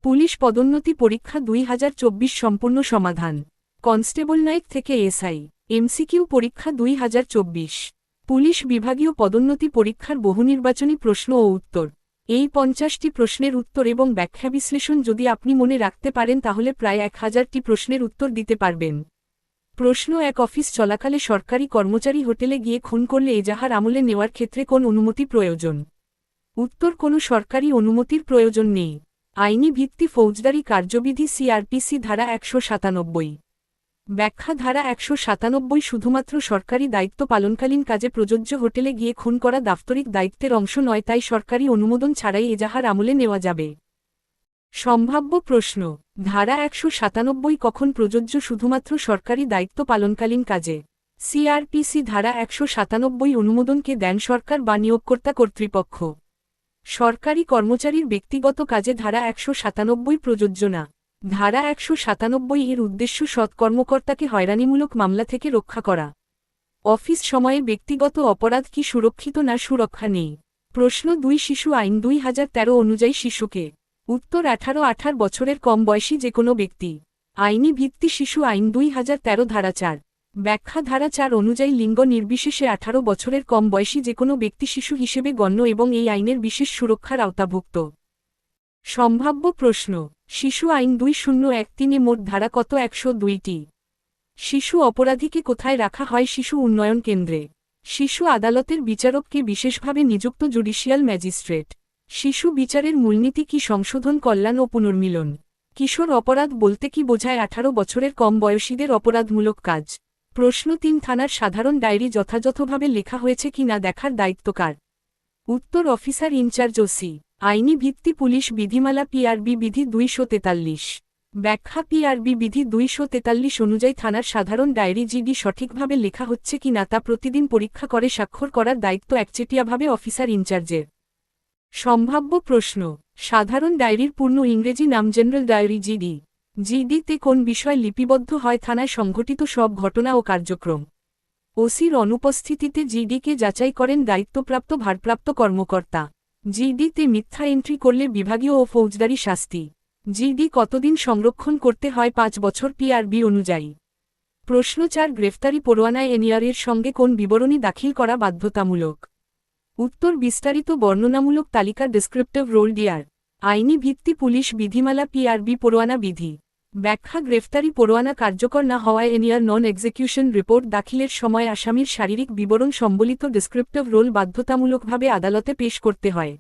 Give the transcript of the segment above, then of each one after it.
Police পদোন্নতি পরীক্ষা 2024 সম্পূর্ণ সমাধান। কনস্টেবল নাইক থেকে এসআই এমসিকিউ পরীক্ষা 2024। পুলিশ বিভাগীয় পদোন্নতি পরীক্ষার বহুনির্বাচনী প্রশ্ন ও উত্তর। এই 50টি প্রশ্নের উত্তর এবং ব্যাখ্যা বিশ্লেষণ যদি আপনি মনে রাখতে পারেন তাহলে প্রায় 1000টি প্রশ্নের উত্তর দিতে পারবেন। প্রশ্ন 1, অফিস চলাকালে সরকারি কর্মচারী হোটেলে গিয়ে খুন করলে এজাহার আমলে নেওয়ার ক্ষেত্রে কোন অনুমতি প্রয়োজন? উত্তর, কোনো সরকারি অনুমতির প্রয়োজন নেই। আইনি ভিত্তি ফৌজদারি কার্যবিধি সিআরপিসি ধারা 197। ব্যাখ্যা ধারা 197 শুধুমাত্র সরকারি দায়িত্ব পালনকালীন কাজে প্রযোজ্য। হোটেলে গিয়ে খুন করা দাপ্তরিক দায়িত্বের অংশ নয়, তাই সরকারি অনুমোদন ছাড়াই এজাহার আমলে নেওয়া যাবে। সম্ভাব্য প্রশ্ন: ধারা 197 কখন প্রযোজ্য? শুধুমাত্র সরকারি দায়িত্ব পালনকালীন কাজে। সিআরপিসি ধারা 197 অনুমোদনকে দেন সরকার বা নিয়োগকর্তা কর্তৃপক্ষ। সরকারি কর্মচারীর ব্যক্তিগত কাজে ধারা 197 প্রযোজ্য না। ধারা 197 এর উদ্দেশ্য সৎ কর্মকর্তাকে হয়রানিমূলক মামলা থেকে রক্ষা করা। অফিস সময়ে ব্যক্তিগত অপরাধ কি সুরক্ষিত না সুরক্ষা নেই? প্রশ্ন 2, শিশু আইন 2013 অনুযায়ী শিশুকে? উত্তর, 18 বছরের কম বয়সী যে কোনো ব্যক্তি। আইনি ভিত্তি শিশু আইন 2013 ধারা 4। ব্যাখ্যা ধারা 4 অনুযায়ী লিঙ্গ নির্বিশেষে 18 বছরের কম বয়সী যে কোনো ব্যক্তি শিশু হিসেবে গণ্য এবং এই আইনের বিশেষ সুরক্ষার আওতাভুক্ত। সম্ভাব্য প্রশ্ন: শিশু আইন 2013 মোট ধারা কত? 102টি। শিশু অপরাধীকে কোথায় রাখা হয়? শিশু উন্নয়ন কেন্দ্রে। শিশু আদালতের বিচারককে বিশেষভাবে নিযুক্ত জুডিশিয়াল ম্যাজিস্ট্রেট। শিশু বিচারের মূলনীতি কি? সংশোধন, কল্যাণ ও পুনর্মিলন। কিশোর অপরাধ বলতে কি বোঝায়? 18 বছরের কম বয়সীদের অপরাধমূলক কাজ। প্রশ্ন 3, থানার সাধারণ ডায়েরি যথাযথভাবে লেখা হয়েছে কি না দেখার দায়িত্ব কার? উত্তর, অফিসার ইনচার্জ ওসি। আইনি ভিত্তি পুলিশ বিধিমালা পিআরবি বিধি 243। ব্যাখ্যা পিআরবি বিধি 243 অনুযায়ী থানার সাধারণ ডায়েরি জিডি সঠিকভাবে লেখা হচ্ছে কি না তা প্রতিদিন পরীক্ষা করে স্বাক্ষর করার দায়িত্ব একচেটিয়াভাবে অফিসার ইনচার্জের। সম্ভাব্য প্রশ্ন: সাধারণ ডায়েরির পূর্ণ ইংরেজি নাম জেনারেল ডায়েরি জিডি। জিডিতে কোন বিষয় লিপিবদ্ধ হয়? থানায় সংঘটিত সব ঘটনা ও কার্যক্রম। ওসির অনুপস্থিতিতে জিডিকে যাচাই করেন দায়িত্বপ্রাপ্ত ভারপ্রাপ্ত কর্মকর্তা। জিডিতে মিথ্যা এন্ট্রি করলে বিভাগীয় ও ফৌজদারি শাস্তি। জিডি কতদিন সংরক্ষণ করতে হয়? 5 বছর পিআরবি অনুযায়ী। প্রশ্ন 4, গ্রেফতারি পরোয়ানায় এনআইআর সঙ্গে কোন বিবরণী দাখিল করা বাধ্যতামূলক? উত্তর, বিস্তারিত বর্ণনামূলক তালিকা ডেসক্রিপটিভ রোল ডিআর। আইনি ভিত্তি পুলিশ বিধিমালা পিআরবি পরোয়ানা বিধি। ব্যাখ্যা, গ্রেফতারি পরোয়ানা কার্যকর না হওয়ায় এনআইআর নন এক্সিকিউশন রিপোর্ট দাখিলের সময় আসামির শারীরিক বিবরণ সম্বলিত ডেসক্রিপটিভ রোল বাধ্যতামূলকভাবে আদালতে পেশ করতে হয়।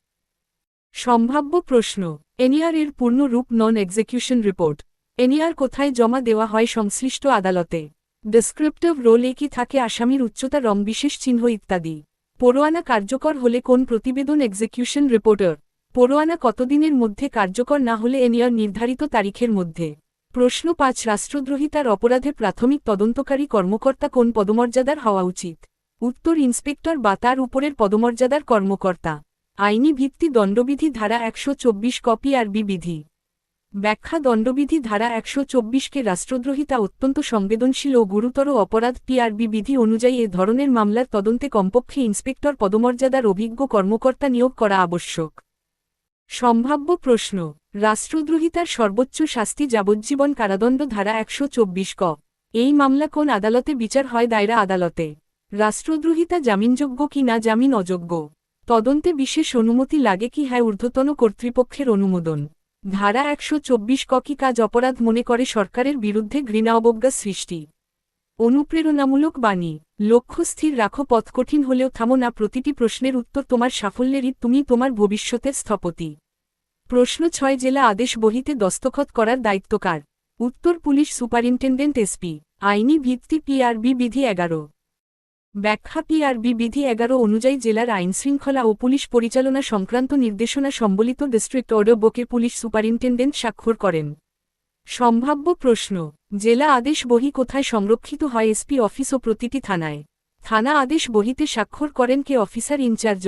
সম্ভাব্য প্রশ্ন: এনআইআর এর পূর্ণ রূপ নন এক্সিকিউশন রিপোর্ট। এনআইআর কোথায় জমা দেওয়া হয়? সংশ্লিষ্ট আদালতে। ডেসক্রিপটিভ রোলে কি থাকে? আসামির উচ্চতা, রং, বিশেষ চিহ্ন ইত্যাদি। পরোয়ানা কার্যকর হলে কোন প্রতিবেদন? Execution reporter. পরোয়ানা কতদিনের মধ্যে কার্যকর না হলে? এনআইআর নির্ধারিত তারিখের মধ্যে। প্রশ্ন 5, রাষ্ট্রদ্রোহিতার অপরাধে প্রাথমিক তদন্তকারী কর্মকর্তা কোন পদমর্যাদার হওয়া উচিত? উত্তর, ইন্সপেক্টর বা তার উপরের পদমর্যাদার কর্মকর্তা। আইনি ভিত্তি দণ্ডবিধি ধারা 124 ক পিআরবি বিধি। ব্যাখ্যা, দণ্ডবিধি ধারা 124কে রাষ্ট্রদ্রোহিতা অত্যন্ত সংবেদনশীল ও গুরুতর অপরাধ। পিআরবি বিধি অনুযায়ী এ ধরনের মামলার তদন্তে কমপক্ষে ইন্সপেক্টর পদমর্যাদার অভিজ্ঞ কর্মকর্তা নিয়োগ করা আবশ্যক। সম্ভাব্য প্রশ্ন: রাষ্ট্রদ্রোহিতার সর্বোচ্চ শাস্তি যাবজ্জীবন কারাদণ্ড ধারা 124 ক। এই মামলা কোন আদালতে বিচার হয়? দায়রা আদালতে। রাষ্ট্রদ্রোহিতা জামিনযোগ্য কি না? জামিন অযোগ্য। তদন্তে বিশেষ অনুমতি লাগে কি? হ্যাঁ, ঊর্ধ্বতন কর্তৃপক্ষের অনুমোদন। ধারা 124 ক কি কাজ অপরাধ মনে করে? সরকারের বিরুদ্ধে ঘৃণা অবজ্ঞা সৃষ্টি। অনুপ্রেরণামূলক বাণী। লক্ষ্য স্থির রাখো, পথ কঠিন হলেও থামো না। প্রতিটি প্রশ্নের উত্তর তোমার সাফল্যেরই, তুমি তোমার ভবিষ্যতের স্থপতি। প্রশ্ন 6, জেলা আদেশ বহিতে দস্তখত করার দায়িত্ব কার? উত্তর, পুলিশ সুপারিনটেনডেন্ট এসপি। আইনি ভিত্তি পিআরবি বিধি 11। ব্যাখ্যা, পিআরবি বিধি 11 অনুযায়ী জেলার আইনশৃঙ্খলা ও পুলিশ পরিচালনা সংক্রান্ত নির্দেশনা সম্বলিত ডিস্ট্রিক্ট অর্ডার বুকে পুলিশ সুপারিনটেনডেন্ট স্বাক্ষর করেন। সম্ভাব্য প্রশ্ন: জেলা আদেশ বহি কোথায় সংরক্ষিত হয়? এসপি অফিস ও প্রতিটি থানায়। থানা আদেশ বহিতে স্বাক্ষর করেন কে? Officer in charge.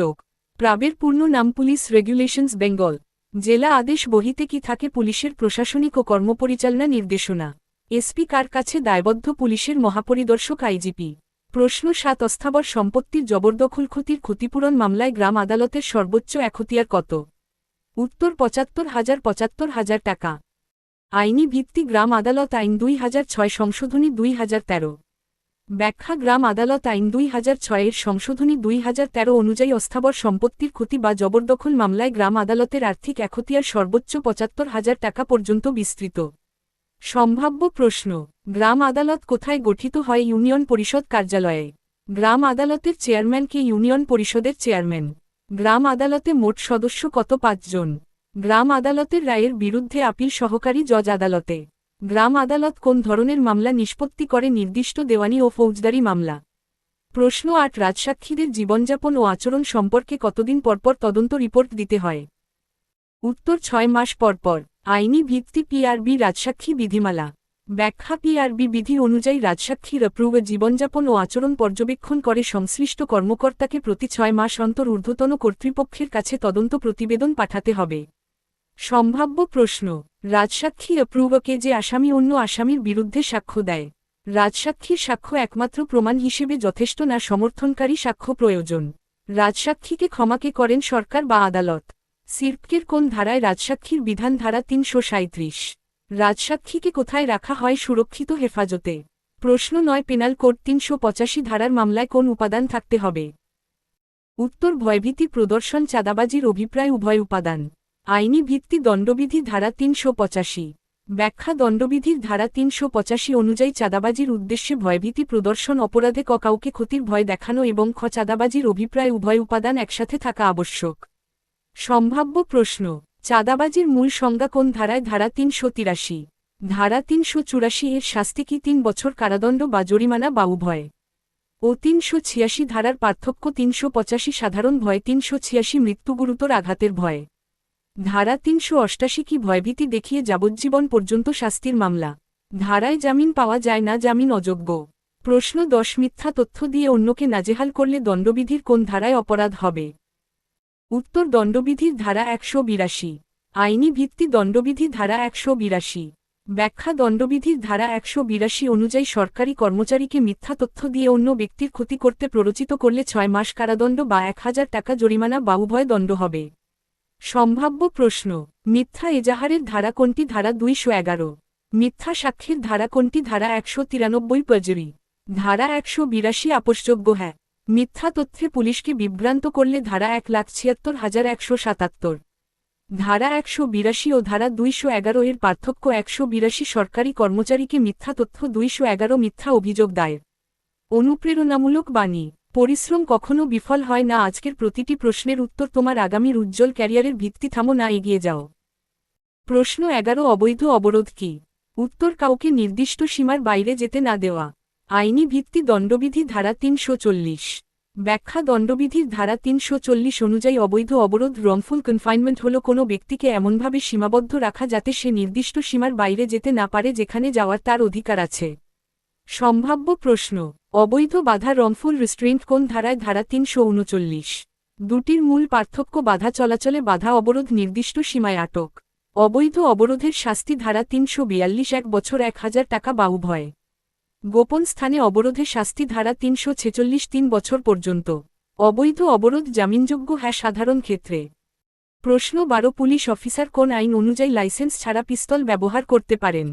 প্রাবের পূর্ণ নাম পুলিশ রেগুলেশনস বেঙ্গল। জেলা আদেশ বহিতে কি থাকে? পুলিশের প্রশাসনিক ও কর্মপরিচালনা নির্দেশনা। এসপি কার কাছে দায়বদ্ধ? পুলিশের মহাপরিদর্শক আইজিপি। প্রশ্ন 7, অস্থাবর সম্পত্তির জবরদখল ক্ষতির ক্ষতিপূরণ মামলায় গ্রাম আদালতের সর্বোচ্চ এখতিয়ার কত? উত্তর ৭৫,০৭৫,০০০ টাকা। আইনি ভিত্তি গ্রাম আদালত আইন ২০০৬ সংশোধনী ২০১৩। ব্যাখ্যা গ্রাম আদালত আইন ২০০৬ এর সংশোধনী ২০১৩ অনুযায়ী অস্থাবর সম্পত্তির ক্ষতি বা জবরদখল মামলায় গ্রাম আদালতের আর্থিক এখতিয়ার সর্বোচ্চ ৭৫,০০০ টাকা পর্যন্ত বিস্তৃত। সম্ভাব্য প্রশ্ন: গ্রাম আদালত কোথায় গঠিত হয়? ইউনিয়ন পরিষদ কার্যালয়ে। গ্রাম আদালতের চেয়ারম্যান কে? ইউনিয়ন পরিষদের চেয়ারম্যান। গ্রাম আদালতে মোট সদস্য কত? ৫ জন। গ্রাম আদালতের রায়ের বিরুদ্ধে আপিল সহকারী জজ আদালতে। গ্রাম আদালত কোন ধরনের মামলা নিষ্পত্তি করে? নির্দিষ্ট দেওয়ানি ও ফৌজদারি মামলা। প্রশ্ন ৮ রাজসাক্ষীদের জীবনযাপন ও আচরণ সম্পর্কে কতদিন পরপর তদন্ত রিপোর্ট দিতে হয়? উত্তর ৬ মাস পরপর। আইনি ভিত্তি পিআরবি রাজসাক্ষী বিধিমালা। ব্যাখ্যা পিআরবি বিধি অনুযায়ী রাজসাক্ষীর অ্যাপ্রুভ জীবনযাপন ও আচরণ পর্যবেক্ষণ করে সংশ্লিষ্ট কর্মকর্তাকে প্রতি ৬ মাস অন্তর ঊর্ধ্বতন কর্তৃপক্ষের কাছে তদন্ত প্রতিবেদন পাঠাতে হবে। সম্ভাব্য প্রশ্ন: রাজসাক্ষী অ্যাপ্রুভকে যে আসামি অন্য আসামির বিরুদ্ধে সাক্ষ্য দেয়, রাজসাক্ষীর সাক্ষ্য একমাত্র প্রমাণ হিসেবে যথেষ্ট না সমর্থনকারী সাক্ষ্য প্রয়োজন? রাজসাক্ষীকে ক্ষমাকে করেন সরকার বা আদালত? সির্পকের কোন ধারায় রাজসাক্ষীর বিধান? ধারা ৩৩৭। রাজসাক্ষীকে কোথায় রাখা হয়? সুরক্ষিত হেফাজতে। প্রশ্ন ৯ পেনাল কোড ৩৮৫ ধারার মামলায় কোন উপাদান থাকতে হবে? উত্তর ভয়ভীতি প্রদর্শন চাঁদাবাজির অভিপ্রায় উভয় উপাদান। আইনি ভিত্তি দণ্ডবিধি ধারা ৩৮৫। ব্যাখ্যা দণ্ডবিধির ধারা ৩৮৫ অনুযায়ী চাঁদাবাজির উদ্দেশ্যে ভয়ভীতি প্রদর্শন অপরাধে কাউকে ক্ষতির ভয় দেখানো এবং চাঁদাবাজির অভিপ্রায় উভয় উপাদান একসাথে থাকা আবশ্যক। সম্ভাব্য প্রশ্ন: চাঁদাবাজির মূল সংজ্ঞা কোন ধারায়? ধারা ৩৮৩। ধারা ৩৮৪ এর শাস্তি কি ৩ বছর কারাদণ্ড বা জরিমানা বা উভয়? ও ৩৮৬ ধারার পার্থক্য? ৩৮৫ সাধারণ ভয়, ৩৮৬ মৃত্যু গুরুতর আঘাতের ভয়। ধারা ৩৮৮ কি ভয়ভীতি দেখিয়ে যাবজ্জীবন পর্যন্ত শাস্তির মামলা? ধারায় জামিন পাওয়া যায় না, জামিন অযোগ্য। প্রশ্ন ১০ মিথ্যা তথ্য দিয়ে অন্যকে নাজেহাল করলে দণ্ডবিধির কোন ধারায় অপরাধ হবে? উত্তর দণ্ডবিধির ধারা ১৮২। আইনি ভিত্তি দণ্ডবিধি ধারা ১৮২। ব্যাখ্যা দণ্ডবিধির ধারা ১৮২ অনুযায়ী সরকারি কর্মচারীকে মিথ্যা তথ্য দিয়ে অন্য ব্যক্তির ক্ষতি করতে প্ররোচিত করলে ৬ মাস কারাদণ্ড বা ১,০০০ টাকা জরিমানা বা উভয় দণ্ড হবে। সম্ভাব্য প্রশ্ন: মিথ্যা এজাহারের ধারা কোনটি? ধারা ২১১। মিথ্যা সাক্ষ্যের ধারা কোনটি? ধারা ১৯৩ পারজুরি। ধারা ১৮২ আপোষযোগ্য। হ্যাঁ। মিথ্যা তথ্যে পুলিশকে বিভ্রান্ত করলে ধারা ১,৭৬,১৭৭। ধারা ১৮২ ও ধারা ২১১ এর পার্থক্য: ১৮২ সরকারি কর্মচারীকে মিথ্যা তথ্য, ২১১ মিথ্যা অভিযোগ দায়ের। অনুপ্রেরণামূলক বাণী। পরিশ্রম কখনো বিফল হয় না। আজকের প্রতিটি প্রশ্নের উত্তর তোমার আগামীর উজ্জ্বল ক্যারিয়ারের ভিত্তি। থামো না, এগিয়ে যাও। প্রশ্ন ১১ অবৈধ অবরোধ কি? উত্তর কাউকে নির্দিষ্ট সীমার বাইরে যেতে না দেওয়া। আইনি ভিত্তি দণ্ডবিধি ধারা ৩৪০। ব্যাখ্যা দণ্ডবিধির ধারা ৩৪০ অনুযায়ী অবৈধ অবরোধ রংফুল কনফাইনমেন্ট হল কোনো ব্যক্তিকে এমনভাবে সীমাবদ্ধ রাখা যাতে সে নির্দিষ্ট সীমার বাইরে যেতে না পারে যেখানে যাওয়ার তার অধিকার আছে। সম্ভাব্য প্রশ্ন: অবৈধ বাধা রংফুল রিস্ট্রেইন্ট কোন ধারায়? ধারা ৩৩৯। দুটির মূল পার্থক্য: বাধা চলাচলে বাধা, অবরোধ নির্দিষ্ট সীমায় আটক। অবৈধ অবরোধের শাস্তি ধারা ৩৪২ ১ বছর ১,০০০ টাকা বা উভয়। গোপন স্থানে অবরোধে শাস্তি ধারা ৩৪৬ ৩ বছর পর্যন্ত। অবৈধ অবরোধ জামিনযোগ্য? হ্যাঁ, সাধারণ ক্ষেত্রে। প্রশ্ন ১২ পুলিশ অফিসার কোন আইন অনুযায়ী লাইসেন্স ছাড়া পিস্তল ব্যবহার করতে পারেন?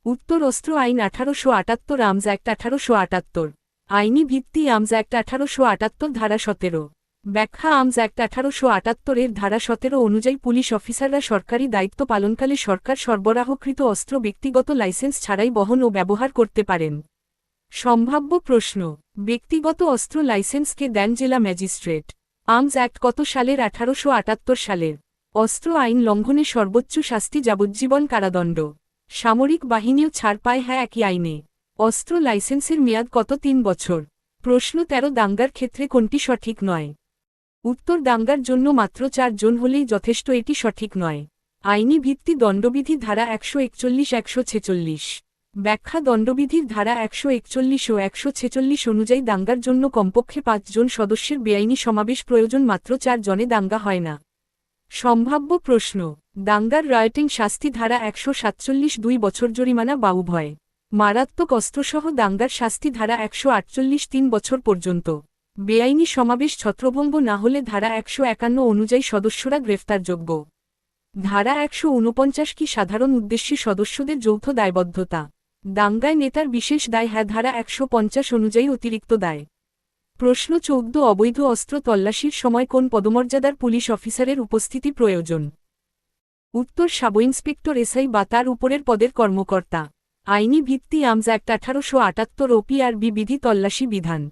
উত্তর অস্ত্র আইন ১৮৭৮, আর্মস অ্যাক্ট ১৮৭৮। আইনি ভিত্তি আর্মস অ্যাক্ট ১৮৭৮ ধারা ১৭। ব্যাখ্যা আর্মস অ্যাক্ট ১৮৭৮ এর ধারা ১৭ অনুযায়ী পুলিশ অফিসাররা সরকারি দায়িত্ব পালনকালে সরকার সরবরাহকৃত অস্ত্র ব্যক্তিগত লাইসেন্স ছাড়াই বহন ও ব্যবহার করতে পারেন। সম্ভাব্য প্রশ্ন: ব্যক্তিগত অস্ত্র লাইসেন্স কে দেন? জেলা ম্যাজিস্ট্রেট। আর্মস অ্যাক্ট কত সালের? ১৮৭৮ সালের। অস্ত্র আইন লঙ্ঘনে সর্বোচ্চ শাস্তি যাবজ্জীবন কারাদণ্ড। সামরিক বাহিনীও ছাড় পায়? হ্যাঁ, একই আইনে। অস্ত্র লাইসেন্সের মেয়াদ কত? ৩ বছর। প্রশ্ন ১৩ দাঙ্গার ক্ষেত্রে কোনটি সঠিক নয়? উত্তর দাঙ্গার জন্য মাত্র ৪ জন হলেই যথেষ্ট, এটি সঠিক নয়। আইনি ভিত্তি দণ্ডবিধি ধারা ১৪১ ১৪৬। ব্যাখ্যা দণ্ডবিধির ধারা ১৪১ ও ১৪৬ অনুযায়ী দাঙ্গার জন্য কমপক্ষে ৫ জন সদস্যের বেআইনি সমাবেশ প্রয়োজন, মাত্র ৪ জনে দাঙ্গা হয় না। সম্ভাব্য প্রশ্ন: দাঙ্গার রায়টিং শাস্তি ধারা ১৪৭ ২ বছর জরিমানা বা উভয়। মারাত্মক অস্ত্রসহ দাঙ্গার শাস্তি ধারা ১৪৮ ৩ বছর পর্যন্ত। বেআইনি সমাবেশ ছত্রভঙ্গ না হলে ধারা ১৫১ অনুযায়ী সদস্যরা গ্রেফতারযোগ্য। ধারা 149 কি সাধারণ উদ্দেশ্যে সদস্যদের যৌথ দায়বদ্ধতা? দাঙ্গায় নেতার বিশেষ দায়? হ্যাঁ, ধারা 150 অনুযায়ী অতিরিক্ত দায়। প্রশ্ন 14 অবৈধ অস্ত্র তল্লাশির সময় কোন পদমর্যাদার পুলিশ অফিসারের উপস্থিতি প্রয়োজন? উত্তর সাব ইন্সপেক্টর এসআই বা তার উপরের পদের কর্মকর্তা। আইনি ভিত্তি আর্মস অ্যাক্ট 1878 ওপিআরবি বিধি তল্লাশি বিধান।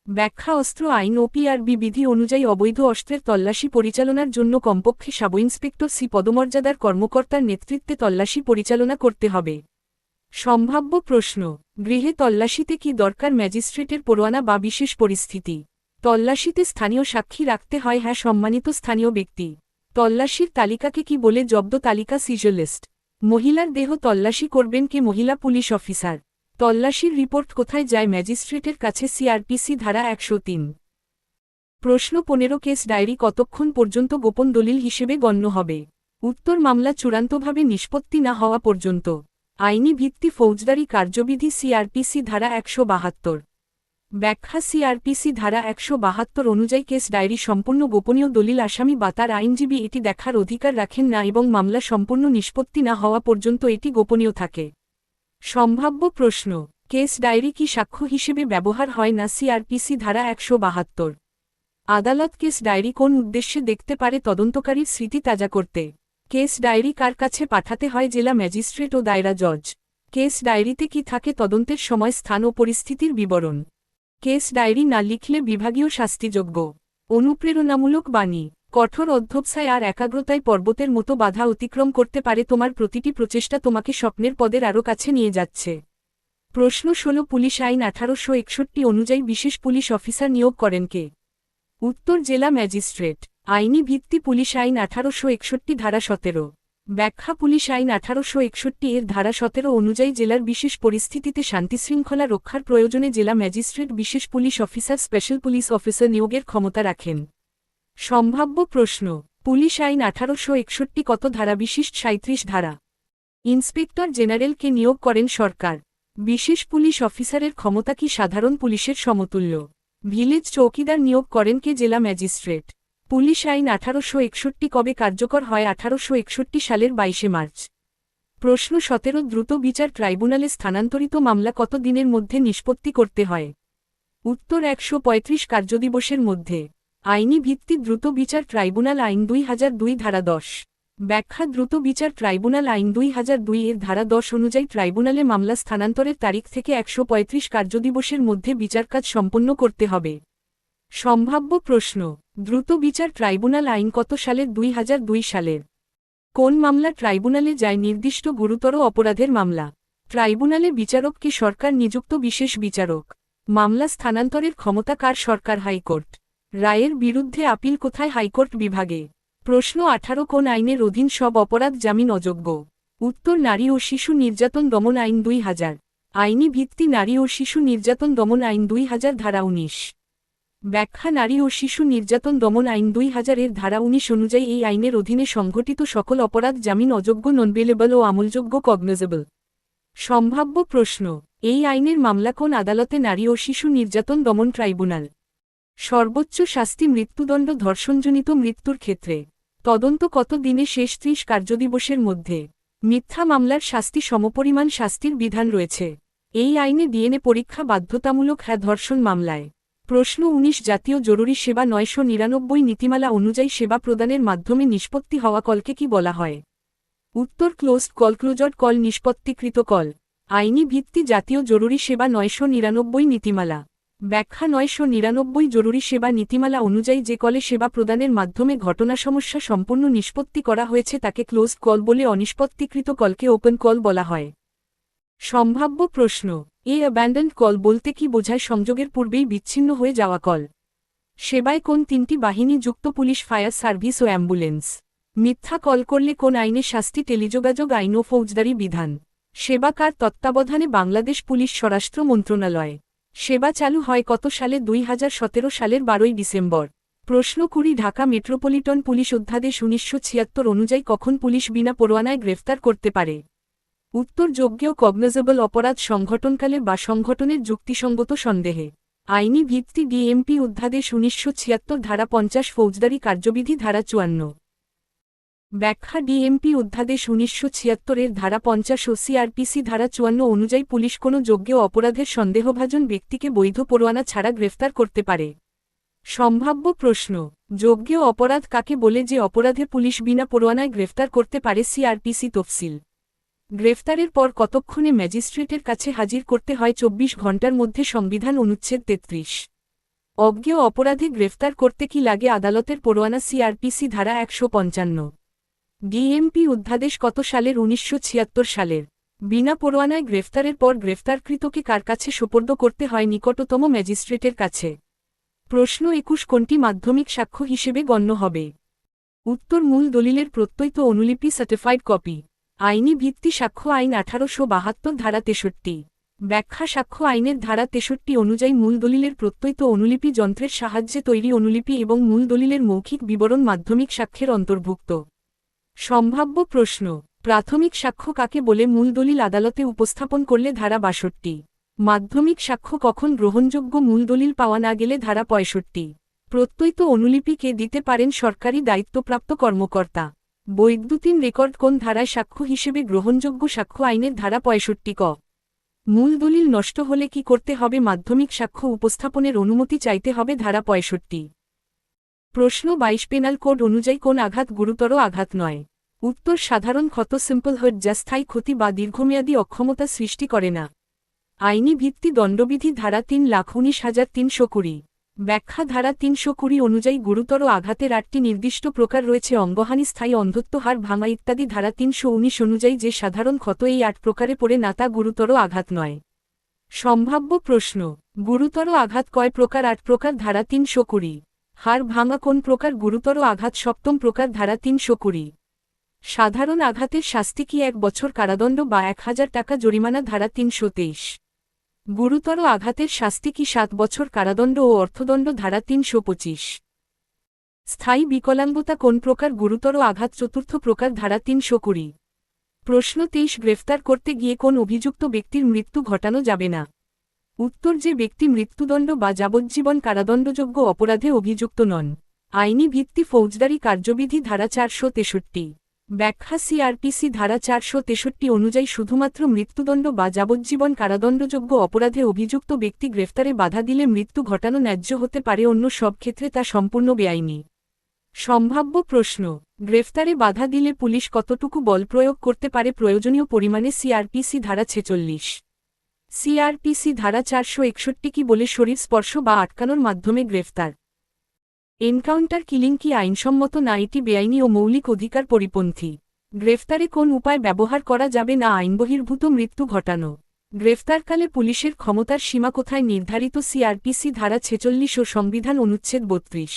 ব্যাখ্যা অস্ত্র আইন ওপিআরবি বিধি অনুযায়ী অবৈধ অস্ত্রের তল্লাশি পরিচালনার জন্য কমপক্ষে সাব ইন্সপেক্টর সি পদমর্যাদার কর্মকর্তার নেতৃত্বে তল্লাশি পরিচালনা করতে হবে। সম্ভাব্য প্রশ্ন গৃহে তল্লাশিতে কি দরকার? ম্যাজিস্ট্রেটের পরোয়ানা বা বিশেষ পরিস্থিতি? তল্লাশিতে স্থানীয় সাক্ষী রাখতে হয়? হ্যাঁ, সম্মানিত স্থানীয় ব্যক্তি। তল্লাশির তালিকাকে কি বলে? জব্দ তালিকা, সিজার লিস্ট। মহিলার দেহ তল্লাশি করবেন কে? মহিলা পুলিশ অফিসার। তল্লাশির রিপোর্ট কোথায় যায়? ম্যাজিস্ট্রেটের কাছে, সিআরপিসি ধারা 103। প্রশ্ন 15 কেস ডায়েরি কতক্ষণ পর্যন্ত গোপন দলিল হিসেবে গণ্য হবে? উত্তর মামলা চূড়ান্তভাবে নিষ্পত্তি না হওয়া পর্যন্ত। আইনি ভিত্তি ফৌজদারি কার্যবিধি, সিআরপিসি ধারা 172। ব্যাখ্যা সিআরপিসি ধারা 172 অনুযায়ী কেস ডায়েরি সম্পূর্ণ গোপনীয় দলিল আসামি বা তার আইনজীবী এটি দেখার অধিকার রাখেন না এবং মামলা সম্পূর্ণ নিষ্পত্তি না হওয়া পর্যন্ত এটি গোপনীয় থাকে। সম্ভাব্য প্রশ্ন কেস ডায়েরি কি সাক্ষ্য হিসেবে ব্যবহার হয় না? সিআরপিসি ধারা 172। আদালত কেস ডায়েরি কোন উদ্দেশ্যে দেখতে পারে? তদন্তকারীর স্মৃতি তাজা করতে। কেস ডায়েরি কার কাছে পাঠাতে হয়? জেলা ম্যাজিস্ট্রেট ও দায়রা জজ। কেস ডায়েরিতে কি থাকে? তদন্তের সময়, স্থান ও পরিস্থিতির বিবরণ। কেস ডায়েরি না লিখলে বিভাগীয় শাস্তিযোগ্য। অনুপ্রেরণামূলক বাণী। কঠোর অধ্যবসায় আর একাগ্রতায় পর্বতের মতো বাধা অতিক্রম করতে পারে। তোমার প্রতিটি প্রচেষ্টা তোমাকে স্বপ্নের পদের আরও কাছে নিয়ে যাচ্ছে। প্রশ্ন 16 পুলিশ আইন 1861 অনুযায়ী বিশেষ পুলিশ অফিসার নিয়োগ করেন কে? উত্তর জেলা ম্যাজিস্ট্রেট। আইনি ভিত্তি পুলিশ আইন 1861 ধারা 17। ব্যাখ্যা পুলিশ আইন 1861 এর ধারা 17 অনুযায়ী জেলার বিশেষ পরিস্থিতিতে শান্তিশৃঙ্খলা রক্ষার প্রয়োজনে জেলা ম্যাজিস্ট্রেট বিশেষ police officer, special police officer নিয়োগের ক্ষমতা রাখেন। সম্ভাব্য প্রশ্ন পুলিশ আইন 1861 কত ধারা বিশিষ্ট? 37 ধারা। ইন্সপেক্টর জেনারেলকে নিয়োগ করেন সরকার। বিশেষ পুলিশ অফিসারের ক্ষমতা কি সাধারণ পুলিশের সমতুল্য? ভিলেজ চৌকিদার নিয়োগ করেন কে? জেলা ম্যাজিস্ট্রেট। পুলিশ আইন 1861 কবে কার্যকর হয়? 1861 সালের 22 মার্চ। প্রশ্ন 17 দ্রুত বিচার ট্রাইব্যুনালে স্থানান্তরিত মামলা কত দিনের মধ্যে নিষ্পত্তি করতে হয়? উত্তর 135 কার্যদিবসের মধ্যে। আইনি ভিত্তি দ্রুত বিচার ট্রাইব্যুনাল আইন 2002 ধারা 10। ব্যাখ্যা দ্রুত বিচার ট্রাইব্যুনাল আইন 2002 এর ধারা 10 অনুযায়ী ট্রাইব্যুনালে মামলা স্থানান্তরের তারিখ থেকে 135 কার্যদিবসের মধ্যে বিচারকাজ সম্পন্ন করতে হবে। সম্ভাব্য প্রশ্ন দ্রুত বিচার ট্রাইব্যুনাল আইন কত সালের? 2002 সালের। কোন মামলা ট্রাইব্যুনালে যায়? নির্দিষ্ট গুরুতর অপরাধের মামলা। ট্রাইব্যুনালে বিচারক কে? সরকার নিযুক্ত বিশেষ বিচারক। মামলা স্থানান্তরের ক্ষমতা কার? সরকার। হাইকোর্ট। রায়ের বিরুদ্ধে আপিল কোথায়? হাইকোর্ট বিভাগে। প্রশ্ন 18 কোন আইনের অধীন সব অপরাধ জামিন অযোগ্য? উত্তর নারী ও শিশু নির্যাতন দমন আইন 2000। আইনি ভিত্তি নারী ও শিশু নির্যাতন দমন আইন 2000 ধারা 19। ব্যাখ্যা নারী ও শিশু নির্যাতন দমন আইন 2000 এর ধারা 19 অনুযায়ী এই আইনের অধীনে সংঘটিত সকল অপরাধ জামিন অযোগ্য, নন বেলেবল ও আমলযোগ্য, কগনিজেবল। সম্ভাব্য প্রশ্ন এই আইনের মামলা কোন আদালতে? নারী ও শিশু নির্যাতন দমন ট্রাইব্যুনাল। সর্বোচ্চ শাস্তি মৃত্যুদণ্ড ধর্ষণজনিত মৃত্যুর ক্ষেত্রে। তদন্ত কত দিনে শেষ? 30 কার্যদিবসের মধ্যে। মিথ্যা মামলার শাস্তি সমপরিমাণ শাস্তির বিধান রয়েছে। এই আইনে ডিএনএ পরীক্ষা বাধ্যতামূলক। হ্যাঁ, ধর্ষণ মামলায়। প্রশ্ন 19 জাতীয় জরুরি সেবা 999 নীতিমালা অনুযায়ী সেবা প্রদানের মাধ্যমে নিষ্পত্তি হওয়া কলকে কি বলা হয়? উত্তর ক্লোজড কল, ক্লোজড কল, নিষ্পত্তিকৃত কল। আইনি ভিত্তি জাতীয় জরুরি সেবা 999 নীতিমালা। ব্যাখ্যা 999 জরুরি সেবা নীতিমালা অনুযায়ী যে কলে সেবা প্রদানের মাধ্যমে ঘটনা সমস্যা সম্পূর্ণ নিষ্পত্তি করা হয়েছে তাকে ক্লোজড কল বলে, অনিষ্পত্তিকৃত কলকে ওপেন কল বলা হয়। সম্ভাব্য প্রশ্ন অ্যাবান্ডন্ড কল বলতে কি বোঝায়? সংযোগের পূর্বেই বিচ্ছিন্ন হয়ে যাওয়া কল। সেবায় কোন তিনটি বাহিনী যুক্ত? পুলিশ, ফায়ার সার্ভিস ও অ্যাম্বুলেন্স। মিথ্যা কল করলে কোন আইনে শাস্তি? টেলিযোগাযোগ আইন ও ফৌজদারি বিধান। সেবা কার তত্ত্বাবধানে? বাংলাদেশ পুলিশ, স্বরাষ্ট্র মন্ত্রণালয়। সেবা চালু হয় কত সালে? 2017 সালের 12 ডিসেম্বর। প্রশ্ন 20 ঢাকা মেট্রোপলিটন পুলিশ অধ্যাদেশ 1976 অনুযায়ী কখন পুলিশ বিনা পরোয়ানায় গ্রেফতার করতে পারে? উত্তর যোগ্য কগনিজেবল অপরাধ সংঘটনকালে বা সংঘটনের যুক্তিসঙ্গত সন্দেহে। আইনি ভিত্তি ডিএমপি অধ্যাদেশ 1976 ধারা 50, ফৌজদারি কার্যবিধি ধারা 54। ব্যাখ্যা ডিএমপি অধ্যাদেশ 1976 ধারা 50 ও সিআরপিসি ধারা 54 অনুযায়ী পুলিশ কোনো যোগ্য অপরাধের সন্দেহভাজন ব্যক্তিকে বৈধ পরোয়ানা ছাড়া গ্রেফতার করতে পারে। সম্ভাব্য প্রশ্ন, যোগ্য অপরাধ কাকে বলে যে অপরাধে পুলিশ বিনা পরোয়ানায় গ্রেফতার করতে পারে? সিআরপিসি তফসিল। গ্রেফতারের পর কতক্ষণে ম্যাজিস্ট্রেটের কাছে হাজির করতে হয়? 24 ঘণ্টার মধ্যে। সংবিধান অনুচ্ছেদ 33। অজ্ঞ অপরাধে গ্রেফতার করতে কি লাগে? আদালতের পরোয়ানা। সিআরপিসি ধারা 155। ডিএমপি অধ্যাদেশ কত সালের? 1976 সালের। বিনা পরোয়ানায় গ্রেফতারের পর গ্রেফতারকৃতকে কার কাছে সোপর্দ করতে হয়? নিকটতম ম্যাজিস্ট্রেটের কাছে। প্রশ্ন 21 কোনটি মাধ্যমিক সাক্ষ্য হিসেবে গণ্য হবে? উত্তর মূল দলিলের প্রত্যয়িত অনুলিপি সার্টিফাইড কপি। আইনি ভিত্তি সাক্ষ্য আইন 1872 ধারা 63। ব্যাখ্যা সাক্ষ্য আইনের ধারা 63 অনুযায়ী মূল দলিলের প্রত্যয়িত অনুলিপি যন্ত্রের সাহায্যে তৈরি অনুলিপি এবং মূল দলিলের মৌখিক বিবরণ মাধ্যমিক সাক্ষ্যের অন্তর্ভুক্ত। সম্ভাব্য প্রশ্ন, প্রাথমিক সাক্ষ্য কাকে বলে? মূল দলিল আদালতে উপস্থাপন করলে। ধারা 62। মাধ্যমিক সাক্ষ্য কখন গ্রহণযোগ্য? মূল দলিল পাওয়া না গেলে। ধারা 65। প্রত্যয়িত অনুলিপি কে দিতে পারেন? সরকারি দায়িত্বপ্রাপ্ত কর্মকর্তা। বৈদ্যুতিন রেকর্ড কোন ধারায় সাক্ষ্য হিসেবে গ্রহণযোগ্য? সাক্ষ্য আইনের ধারা 65 ক। মূল দলিল নষ্ট হলে কি করতে হবে? মাধ্যমিক সাক্ষ্য উপস্থাপনের অনুমতি চাইতে হবে। ধারা 65। প্রশ্ন 22 পেনাল কোড অনুযায়ী কোন আঘাত গুরুতর আঘাত নয়? উত্তর সাধারণ ক্ষত। সিম্পল হার্ট, যা স্থায়ী ক্ষতি বা দীর্ঘমেয়াদী অক্ষমতা সৃষ্টি করে না। আইনি ভিত্তি দণ্ডবিধি ধারা 3,19,320। ব্যাখ্যা ধারা 320 অনুযায়ী গুরুতর আঘাতের 8টি নির্দিষ্ট প্রকার রয়েছে: অঙ্গহানি, স্থায়ী অন্ধত্ব, হাড় ভাঙা ইত্যাদি। ধারা 319 অনুযায়ী যে সাধারণ ক্ষত এই 8 প্রকারে পড়ে না তা গুরুতর আঘাত নয়। সম্ভাব্য প্রশ্ন, গুরুতর আঘাত কয় প্রকার? 8 প্রকার। ধারা 320। হাড় ভাঙা কোন প্রকার? গুরুতর আঘাত 7ম প্রকার। ধারা 320। সাধারণ আঘাতের শাস্তি কি 1 বছর কারাদণ্ড বা 1000 টাকা জরিমানা? ধারা 323। গুরুতর আঘাতের শাস্তি কি 7 বছর কারাদণ্ড ও অর্থদণ্ড? ধারা 325। স্থায়ী বিকলাঙ্গতা কোন প্রকার? গুরুতর আঘাত 4র্থ প্রকার। ধারা 320। প্রশ্ন 23 গ্রেফতার করতে গিয়ে কোন অভিযুক্ত ব্যক্তির মৃত্যু ঘটানো যাবে না? উত্তর যে ব্যক্তি মৃত্যুদণ্ড বা যাবজ্জীবন কারাদণ্ডযোগ্য অপরাধে অভিযুক্ত নন। আইনি ভিত্তি ফৌজদারি কার্যবিধি ধারা 463। ব্যাখ্যা সিআরপিসি ধারা 463 অনুযায়ী শুধুমাত্র মৃত্যুদণ্ড বা যাবজ্জীবন কারাদণ্ডযোগ্য অপরাধে অভিযুক্ত ব্যক্তি গ্রেফতারে বাধা দিলে মৃত্যু ঘটানো ন্যায্য হতে পারে, অন্য সব ক্ষেত্রে তা সম্পূর্ণ বেআইনি। সম্ভাব্য প্রশ্ন, গ্রেফতারে বাধা দিলে পুলিশ কতটুকু বল প্রয়োগ করতে পারে প্রয়োজনীয় পরিমাণে? সিআরপিসি ধারা 46। সিআরপিসি ধারা 461 কি বলে? শরীর স্পর্শ বা আটকানোর মাধ্যমে গ্রেফতার। এনকাউন্টার কিলিং কি আইনসম্মত না? এটি বেআইনি ও মৌলিক অধিকার পরিপন্থী। গ্রেফতারে কোন উপায় ব্যবহার করা যাবে না? আইনবহির্ভূত মৃত্যু ঘটানো। গ্রেফতারকালে পুলিশের ক্ষমতার সীমা কোথায় নির্ধারিত? সিআরপিসি ধারা 46 ও সংবিধান অনুচ্ছেদ 32।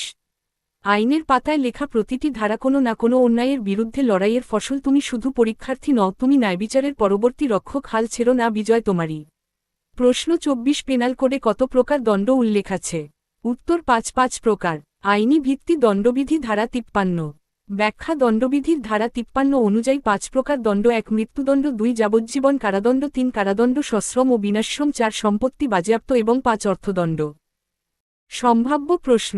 আইনের পাতায় লেখা প্রতিটি ধারা কোনো না কোনো অন্যায়ের বিরুদ্ধে লড়াইয়ের ফসল। তুমি শুধু পরীক্ষার্থী নও, তুমি ন্যায়বিচারের পরবর্তী রক্ষক। হাল ছেড়ো না, বিজয় তোমারই। প্রশ্ন 24 পেনাল কোডে কত প্রকার দণ্ড উল্লেখ আছে? উত্তর 5 প্রকার। আইনি ভিত্তি দণ্ডবিধি ধারা 53। ব্যাখ্যা দণ্ডবিধির ধারা 53 অনুযায়ী 5 প্রকার দণ্ড: 1 মৃত্যুদণ্ড, 2 যাবজ্জীবন কারাদণ্ড, 3 কারাদণ্ড সশ্রম ও বিনাশ্রম, 4 সম্পত্তি বাজেয়াপ্ত এবং 5 অর্থদণ্ড। সম্ভাব্য প্রশ্ন,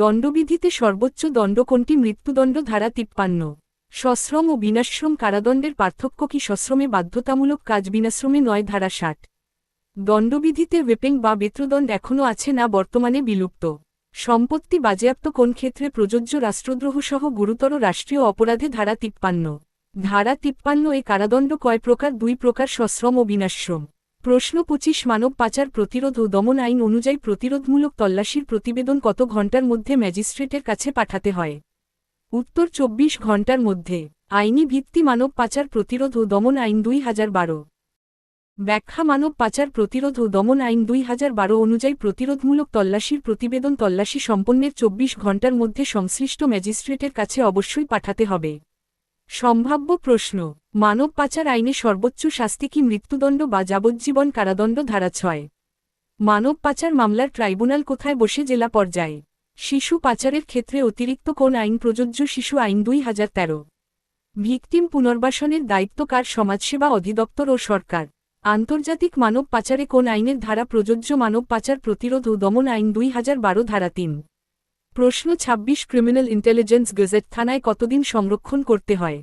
দণ্ডবিধিতে সর্বোচ্চ দণ্ড কোনটি? মৃত্যুদণ্ড। ধারা 53। সশ্রম ও বিনাশ্রম কারাদণ্ডের পার্থক্য কি? সশ্রমে বাধ্যতামূলক কাজ, বিনাশ্রমে নয়। ধারা 60। দণ্ডবিধিতে রেপিং বা বেত্রদণ্ড এখনও আছে না, বর্তমানে বিলুপ্ত। সম্পত্তি বাজেয়াপ্ত কোন ক্ষেত্রে প্রযোজ্য? রাষ্ট্রদ্রোহ সহ গুরুতর রাষ্ট্রীয় অপরাধে। ধারা 53। ধারা 53 এ কারাদণ্ড কয় প্রকার? 2 প্রকার, সশ্রম ও বিনাশ্রম। প্রশ্ন 25 মানব পাচার প্রতিরোধ ও দমন আইন অনুযায়ী প্রতিরোধমূলক তল্লাশির প্রতিবেদন কত ঘণ্টার মধ্যে ম্যাজিস্ট্রেটের কাছে পাঠাতে হয়? উত্তর 24 ঘণ্টার মধ্যে। আইনি ভিত্তি মানব পাচার প্রতিরোধ ও দমন আইন 2012। ব্যাখ্যা মানব পাচার প্রতিরোধ ও দমন আইন 2012 অনুযায়ী প্রতিরোধমূলক তল্লাশির প্রতিবেদন তল্লাশি সম্পন্নের 24 ঘণ্টার মধ্যে সংশ্লিষ্ট ম্যাজিস্ট্রেটের কাছে অবশ্যই পাঠাতে হবে। সম্ভাব্য প্রশ্ন, মানব পাচার আইনে সর্বোচ্চ শাস্তি কি? মৃত্যুদণ্ড বা যাবজ্জীবন কারাদণ্ড। ধারা 6। মানব পাচার মামলার ট্রাইব্যুনাল কোথায় বসে? জেলা পর্যায়ে। শিশু পাচারের ক্ষেত্রে অতিরিক্ত কোন আইন প্রযোজ্য? শিশু আইন 2013। ভিকটিম পুনর্বাসনের দায়িত্ব কার? সমাজসেবা অধিদপ্তর ও সরকার। আন্তর্জাতিক মানব পাচারে কোন আইনের ধারা প্রযোজ্য? মানব পাচার প্রতিরোধ ও দমন আইন 2012 ধারা 3। প্রশ্ন ২৬ ক্রিমিনাল ইন্টেলিজেন্স গেজেট থানায় কতদিন সংরক্ষণ করতে হয়?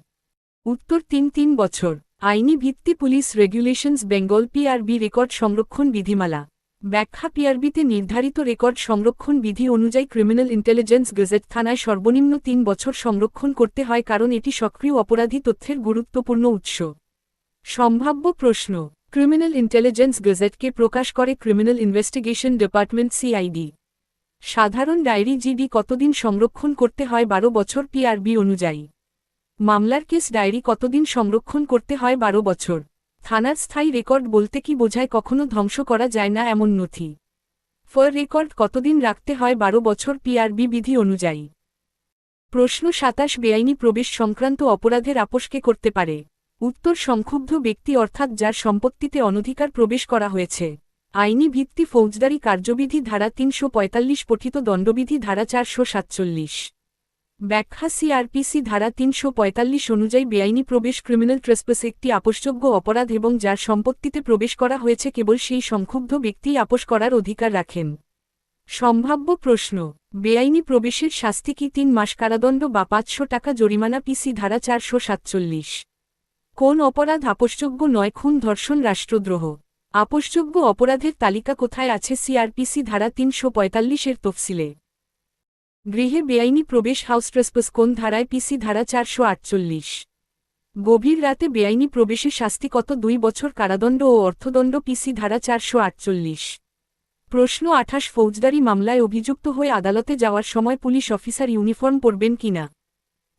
উত্তর ৩ বছর। আইনি ভিত্তি police regulations Bengal PRB record সংরক্ষণ বিধিমালা। ব্যাখ্যা পিআরবিতে নির্ধারিত রেকর্ড সংরক্ষণ বিধি অনুযায়ী ক্রিমিনাল ইন্টেলিজেন্স গেজেট থানায় সর্বনিম্ন ৩ বছর সংরক্ষণ করতে হয় কারণ এটি সক্রিয় অপরাধী তথ্যের গুরুত্বপূর্ণ উৎস। সম্ভাব্য প্রশ্ন: ক্রিমিনাল ইন্টেলিজেন্স গেজেটকে প্রকাশ করে ক্রিমিনাল ইনভেস্টিগেশন ডিপার্টমেন্ট সিআইডি। সাধারণ ডায়েরি জিডি কতদিন সংরক্ষণ করতে হয়? ১২ বছর পিআরবি অনুযায়ী। মামলার কেস ডায়েরি কতদিন সংরক্ষণ করতে হয়? ১২ বছর। থানার স্থায়ী রেকর্ড বলতে কি বোঝায়? কখনো ধ্বংস করা যায় না এমন নথি। ফর রেকর্ড কতদিন রাখতে হয়? ১২ বছর পিআরবি বিধি অনুযায়ী। প্রশ্ন ২৭ বেআইনি প্রবেশ সংক্রান্ত অপরাধের আপোষকে করতে পারে? উত্তর সংক্ষুব্ধ ব্যক্তি অর্থাৎ যার সম্পত্তিতে অনধিকার প্রবেশ করা হয়েছে। আইনি ভিত্তি ফৌজদারি কার্যবিধি ধারা ৩৪৫ পঠিত দণ্ডবিধি ধারা ৪৪৭। ব্যাখ্যা সিআরপিসি ধারা ৩৪৫ অনুযায়ী বেআইনি প্রবেশ ক্রিমিনাল ট্রেসপাস একটি আপোষযোগ্য অপরাধ এবং যার সম্পত্তিতে প্রবেশ করা হয়েছে কেবল সেই সংক্ষুব্ধ ব্যক্তিই আপোষ করার অধিকার রাখেন। সম্ভাব্য প্রশ্ন: বেআইনি প্রবেশের শাস্তি কি ৩ মাস কারাদণ্ড বা ৫০০ টাকা জরিমানা? পিসি ধারা ৪৪৭। কোন অপরাধ আপোষযোগ্য নয়? খুন, ধর্ষণ, রাষ্ট্রদ্রোহ। আপোষযোগ্য অপরাধের তালিকা কোথায় আছে? সিআরপিসি ধারা ৩৪৫ তফসিলে। গৃহে বেআইনি প্রবেশ হাউস ট্রেসপাস কোন ধারায়? পিসি ধারা ৪৪৮। গভীর রাতে বেআইনি প্রবেশে শাস্তি কত? ২ বছর কারাদণ্ড ও অর্থদণ্ড। পিসি ধারা ৪৪৮। প্রশ্ন ২৮ ফৌজদারি মামলায় অভিযুক্ত হয়ে আদালতে যাওয়ার সময় পুলিশ অফিসার ইউনিফর্ম পরবেন কিনা?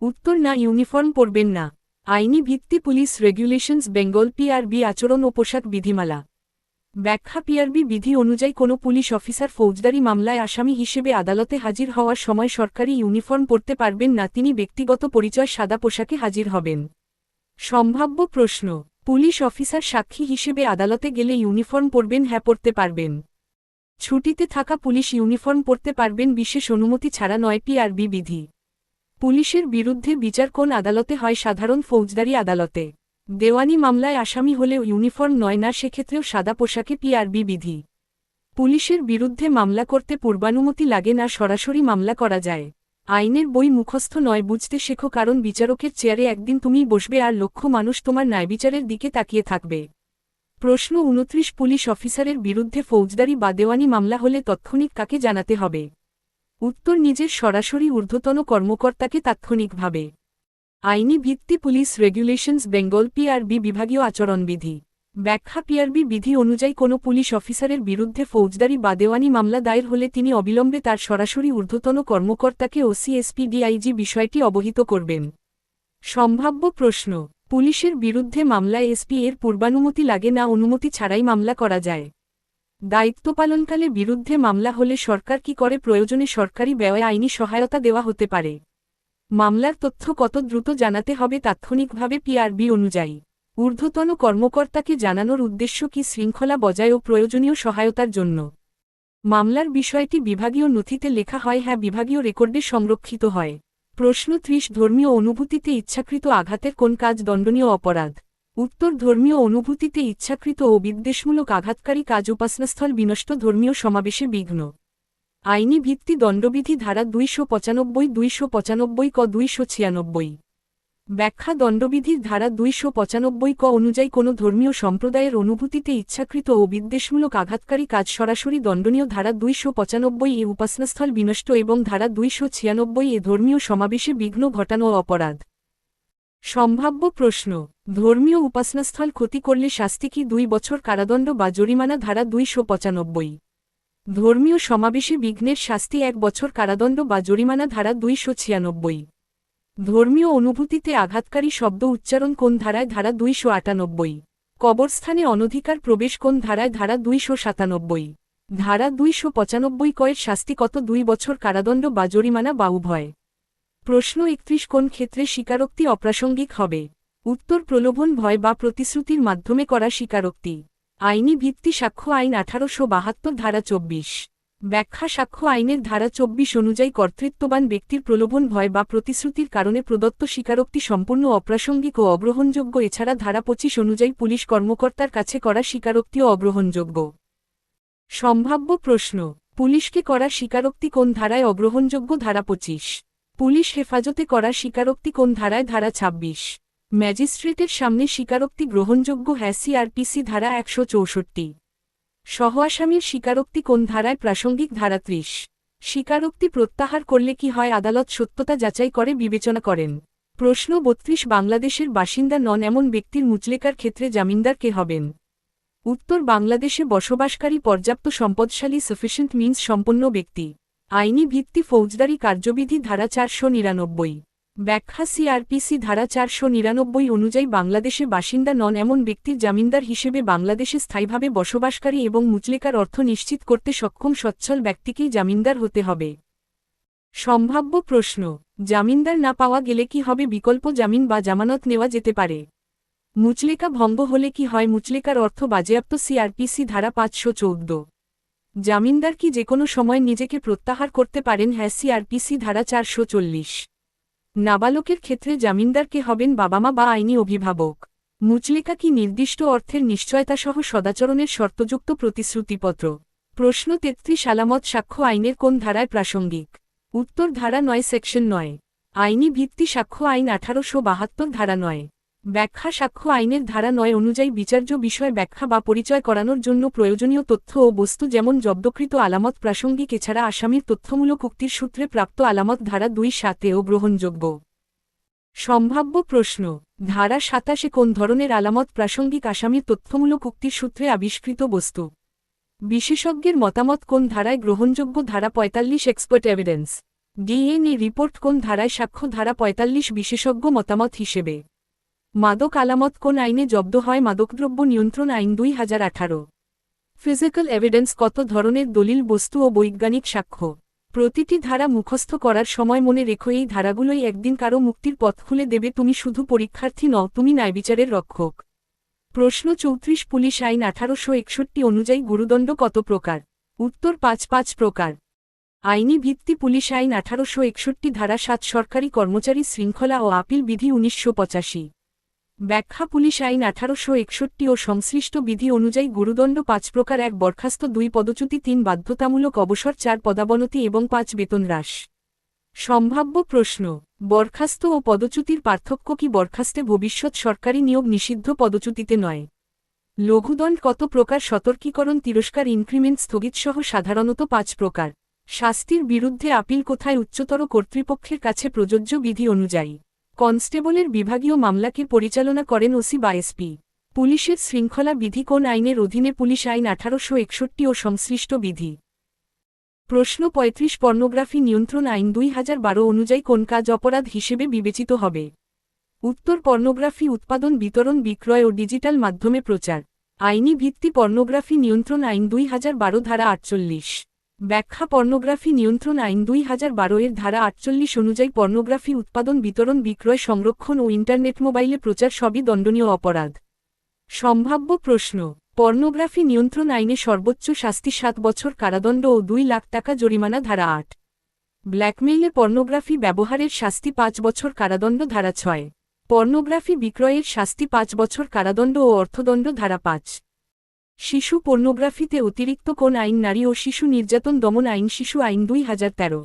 উত্তর না, ইউনিফর্ম পরবেন না। আইনি ভিত্তি পুলিশ রেগুলেশনস বেঙ্গল পিআরবি আচরণ ও পোশাক বিধিমালা। ব্যাখ্যা পিআরবি বিধি অনুযায়ী কোনো পুলিশ অফিসার ফৌজদারি মামলায় আসামি হিসেবে আদালতে হাজির হওয়ার সময় সরকারি ইউনিফর্ম পরতে পারবেন না, তিনি ব্যক্তিগত পরিচয় সাদা পোশাকে হাজির হবেন। সম্ভাব্য প্রশ্ন: পুলিশ অফিসার সাক্ষী হিসেবে আদালতে গেলে ইউনিফর্ম পরবেন? হ্যাঁ, পরতে পারবেন। ছুটিতে থাকা পুলিশ ইউনিফর্ম পরতে পারবেন, বিশেষ অনুমতি ছাড়া নয়। পিআরবি বিধি। পুলিশের বিরুদ্ধে বিচার কোন আদালতে হয়? সাধারণ ফৌজদারি আদালতে। দেওয়ানি মামলায় আসামি হলেও ইউনিফর্ম নয় না, সেক্ষেত্রেও সাদা পোশাকে। পিআরবি বিধি। পুলিশের বিরুদ্ধে মামলা করতে পূর্বানুমতি লাগে না, সরাসরি মামলা করা যায়। আইনের বই মুখস্থ নয়, বুঝতে শেখো, কারণ বিচারকের চেয়ারে একদিন তুমিই বসবে আর লক্ষ মানুষ তোমার ন্যায়বিচারের দিকে তাকিয়ে থাকবে। প্রশ্ন ২৯ পুলিশ অফিসারের বিরুদ্ধে ফৌজদারি বা দেওয়ানি মামলা হলে তৎক্ষণিক কাকে জানাতে হবে? উত্তর নিজের সরাসরি ঊর্ধ্বতন কর্মকর্তাকে তাৎক্ষণিকভাবে। আইনি ভিত্তি পুলিশ রেগুলেশনস বেঙ্গল পিআরবি বিভাগীয় আচরণবিধি। ব্যাখ্যা পিআরবি বিধি অনুযায়ী কোনো পুলিশ অফিসারের বিরুদ্ধে ফৌজদারি বা দেওয়ানি মামলা দায়ের হলে তিনি অবিলম্বে তার সরাসরি ঊর্ধ্বতন কর্মকর্তাকে ওসি, এসপি, ডিআইজি বিষয়টি অবহিত করবেন। সম্ভাব্য প্রশ্ন: পুলিশের বিরুদ্ধে মামলায় এসপি এর পূর্বানুমতি লাগে না, অনুমতি ছাড়াই মামলা করা যায়। দায়িত্ব পালনকালে বিরুদ্ধে মামলা হলে সরকার কি করে? প্রয়োজনে সরকারি ব্যয়ে আইনি সহায়তা দেওয়া হতে পারে। মামলার তথ্য কত দ্রুত জানাতে হবে? তাৎক্ষণিকভাবে। পিআরবি অনুযায়ী। ঊর্ধ্বতন কর্মকর্তাকে জানানোর উদ্দেশ্য কি? শৃঙ্খলা বজায় ও প্রয়োজনীয় সহায়তার জন্য। মামলার বিষয়টি বিভাগীয় নথিতে লেখা হয়? হ্যাঁ, বিভাগীয় রেকর্ডে সংরক্ষিত হয়। প্রশ্ন ৩০ ধর্মীয় অনুভূতিতে ইচ্ছাকৃত আঘাতের কোন কাজ দণ্ডনীয় অপরাধ? উত্তর ধর্মীয় অনুভূতিতে ইচ্ছাকৃত ও বিদ্বেষমূলক আঘাতকারী কাজ উপাসনাস্থল বিনষ্ট, ধর্মীয় সমাবেশে বিঘ্ন। আইনি ভিত্তি দণ্ডবিধি ধারা ২৯৫, ২৯৫ ক, ২৯৬। ব্যাখ্যা দণ্ডবিধির ধারা ২৯৫ ক অনুযায়ী কোনো ধর্মীয় সম্প্রদায়ের অনুভূতিতে ইচ্ছাকৃত ও বিদ্বেষমূলক আঘাতকারী কাজ সরাসরি দণ্ডনীয়। ধারা ২৯৫ এ উপাসনাস্থল বিনষ্ট এবং ধারা ২৯৬ এ ধর্মীয় সমাবেশে বিঘ্ন ঘটানো অপরাধ। সম্ভাব্য প্রশ্ন: ধর্মীয় উপাসনাস্থল ক্ষতি করলে শাস্তি কি? ২ বছর কারাদণ্ড বা জরিমানা? ধারা ২৯৫। ধর্মীয় সমাবেশে বিঘ্নের শাস্তি ১ বছর কারাদণ্ড বা জরিমানা। ধারা ২৯৬। ধর্মীয় অনুভূতিতে আঘাতকারী শব্দ উচ্চারণ কোন ধারায়? ধারা ২৯৮। কবরস্থানে অনধিকার প্রবেশ কোন ধারায়? ধারা ২৯৭। ধারা ২৯৫ ক এর শাস্তি কত? ২ বছর কারাদণ্ড বা জরিমানা বা উভয়। প্রশ্ন ৩১ কোন ক্ষেত্রে স্বীকারোক্তি অপ্রাসঙ্গিক হবে? উত্তর প্রলোভন, ভয় বা প্রতিশ্রুতির মাধ্যমে করা স্বীকারোক্তি। আইনি ভিত্তি সাক্ষ্য আইন ১৮৭২ ধারা ২৪। ব্যাখ্যা সাক্ষ্য আইনের ধারা ২৪ অনুযায়ী কর্তৃত্ববান ব্যক্তির প্রলোভন, ভয় বা প্রতিশ্রুতির কারণে প্রদত্ত স্বীকারোক্তি সম্পূর্ণ অপ্রাসঙ্গিক ও অগ্রহণযোগ্য। এছাড়া ধারা ২৫ অনুযায়ী পুলিশ কর্মকর্তার কাছে করা স্বীকারোক্তিও অগ্রহণযোগ্য। সম্ভাব্য প্রশ্ন: পুলিশকে করা স্বীকারোক্তি কোন ধারায় অগ্রহণযোগ্য? ধারা 25। পুলিশ হেফাজতে করা স্বীকারোক্তি কোন ধারায়? ধারা 26। ম্যাজিস্ট্রেটের সামনে স্বীকারোক্তি গ্রহণযোগ্য? সিআরপিসি ধারা 164। সহ আসামির স্বীকারোক্তি কোন ধারায় প্রাসঙ্গিক? ধারা 30। স্বীকারোক্তি প্রত্যাহার করলে কি হয়? আদালত সত্যতা যাচাই করে বিবেচনা করেন। প্রশ্ন 32 বাংলাদেশের বাসিন্দা নন এমন ব্যক্তির মুচলেকার ক্ষেত্রে জামিনদার কে হবেন? উত্তর বাংলাদেশে বসবাসকারী পর্যাপ্ত সম্পদশালী সাফিসিয়েন্ট মিন্স সম্পন্ন ব্যক্তি। আইনি ভিত্তি ফৌজদারি কার্যবিধি ধারা 499। ব্যাখ্যা সিআরপিসি ধারা 499 অনুযায়ী বাংলাদেশে বাসিন্দা নন এমন ব্যক্তির জামিনদার হিসেবে বাংলাদেশে স্থায়ীভাবে বসবাসকারী এবং মুচলেকার অর্থ নিশ্চিত করতে সক্ষম সচ্ছল ব্যক্তিকেই জামিনদার হতে হবে। সম্ভাব্য প্রশ্ন, জামিনদার না পাওয়া গেলে কি হবে? বিকল্প জামিন বা জামানত নেওয়া যেতে পারে। মুচলেকা ভঙ্গ হলে কি হয়? মুচলেকার অর্থ বাজেয়াপ্ত। সিআরপিসি ধারা 514। জামিনদার কি যেকোনো সময় নিজেকে প্রত্যাহার করতে পারেন? হ্যাঁ। সিআরপিসি ধারা 440। নাবালকের ক্ষেত্রে জামিনদার কে হবেন? বাবা-মা বা আইনি অভিভাবক। মুচলেকা কি নির্দিষ্ট অর্থের নিশ্চয়তাসহ সদাচরণের শর্তযুক্ত প্রতিশ্রুতিপত্র? প্রশ্ন 33 আলামত সাক্ষ্য আইনের কোন ধারায় প্রাসঙ্গিক? উত্তর ধারা 9 সেকশন 9। আইনি ভিত্তি সাক্ষ্য আইন 1872 ধারা 9। ব্যাখ্যা সাক্ষ্য আইনের ধারা 9 অনুযায়ী বিচার্য বিষয় ব্যাখ্যা বা পরিচয় করানোর জন্য প্রয়োজনীয় তথ্য ও বস্তু যেমন জব্দকৃত আলামত প্রাসঙ্গিক, এছাড়া আসামির তথ্যমূলক উক্তির সূত্রে প্রাপ্ত আলামত ধারা 2(7)ও গ্রহণযোগ্য। সম্ভাব্য প্রশ্ন, ধারা 27 কোন ধরনের আলামত প্রাসঙ্গিক? আসামির তথ্যমূলক উক্তির সূত্রে আবিষ্কৃত বস্তু। বিশেষজ্ঞের মতামত কোন ধারায় গ্রহণযোগ্য? ধারা 45 এক্সপার্ট এভিডেন্স। ডিএনএ রিপোর্ট কোন ধারায় সাক্ষ্য? ধারা 45 বিশেষজ্ঞ মতামত হিসেবে। মাদক আলামত কোন আইনে জব্দ হয়? মাদকদ্রব্য নিয়ন্ত্রণ আইন 2018। ফিজিক্যাল এভিডেন্স কত ধরনের? দলিল, বস্তু ও বৈজ্ঞানিক সাক্ষ্য। প্রতিটি ধারা মুখস্থ করার সময় মনে রেখো, এই ধারাগুলোই একদিন কারো মুক্তির পথ খুলে দেবে। তুমি শুধু পরীক্ষার্থী নও, তুমি ন্যায়বিচারের রক্ষক। প্রশ্ন 34 পুলিশ আইন 1861 অনুযায়ী গুরুদণ্ড কত প্রকার? উত্তর 5 প্রকার। আইনি ভিত্তি পুলিশ আইন 1861 ধারা 7 সরকারি কর্মচারী শৃঙ্খলা ও আপিল বিধি 1985। ব্যাখ্যা পুলিশ আইন 1861 ও সংশ্লিষ্ট বিধি অনুযায়ী গুরুদণ্ড 5 প্রকার: 1 বরখাস্ত, 2 পদচ্যুতি, 3 বাধ্যতামূলক অবসর, 4 পদাবনতি এবং 5 বেতন হ্রাস। সম্ভাব্য প্রশ্ন, বরখাস্ত ও পদচ্যুতির পার্থক্য কি? বরখাস্তে ভবিষ্যৎ সরকারি নিয়োগ নিষিদ্ধ, পদচ্যুতিতে নয়। লঘুদণ্ড কত প্রকার? সতর্কীকরণ, তিরস্কার, ইনক্রিমেন্ট, স্থগিতসহ সাধারণত 5 প্রকার। শাস্তির বিরুদ্ধে আপিল কোথায়? উচ্চতর কর্তৃপক্ষের কাছে প্রযোজ্য বিধি অনুযায়ী। কনস্টেবলের বিভাগীয় মামলাকে পরিচালনা করেন ওসি বা এসপি। পুলিশের শৃঙ্খলা বিধি কোন আইনের অধীনে? পুলিশ আইন 1861 ও সংশ্লিষ্ট বিধি। প্রশ্ন 35 পর্নোগ্রাফি নিয়ন্ত্রণ আইন 2012 অনুযায়ী কোন কাজ অপরাধ হিসেবে বিবেচিত হবে? উত্তর পর্নোগ্রাফি উৎপাদন, বিতরণ, বিক্রয় ও ডিজিটাল মাধ্যমে প্রচার। আইনি ভিত্তি পর্নোগ্রাফি নিয়ন্ত্রণ আইন 2012 ধারা 48। ব্যাখ্যা পর্নোগ্রাফি নিয়ন্ত্রণ আইন 2012 এর ধারা 48 অনুযায়ী পর্নোগ্রাফি উৎপাদন, বিতরণ, বিক্রয়, সংরক্ষণ ও ইন্টারনেট মোবাইলে প্রচার সবই দণ্ডনীয় অপরাধ। সম্ভাব্য প্রশ্ন, পর্নোগ্রাফি নিয়ন্ত্রণ আইনে সর্বোচ্চ শাস্তি 7 বছর কারাদণ্ড ও 2 লাখ টাকা জরিমানা। ধারা 8। ব্ল্যাকমেইলে পর্নোগ্রাফি ব্যবহারের শাস্তি 5 বছর কারাদণ্ড। ধারা 6। পর্নোগ্রাফি বিক্রয়ের শাস্তি 5 বছর কারাদণ্ড ও অর্থদণ্ড। ধারা 5। শিশু পর্নোগ্রাফিতে অতিরিক্ত কোন আইন? নারী ও শিশু নির্যাতন দমন আইন, শিশু আইন 2013।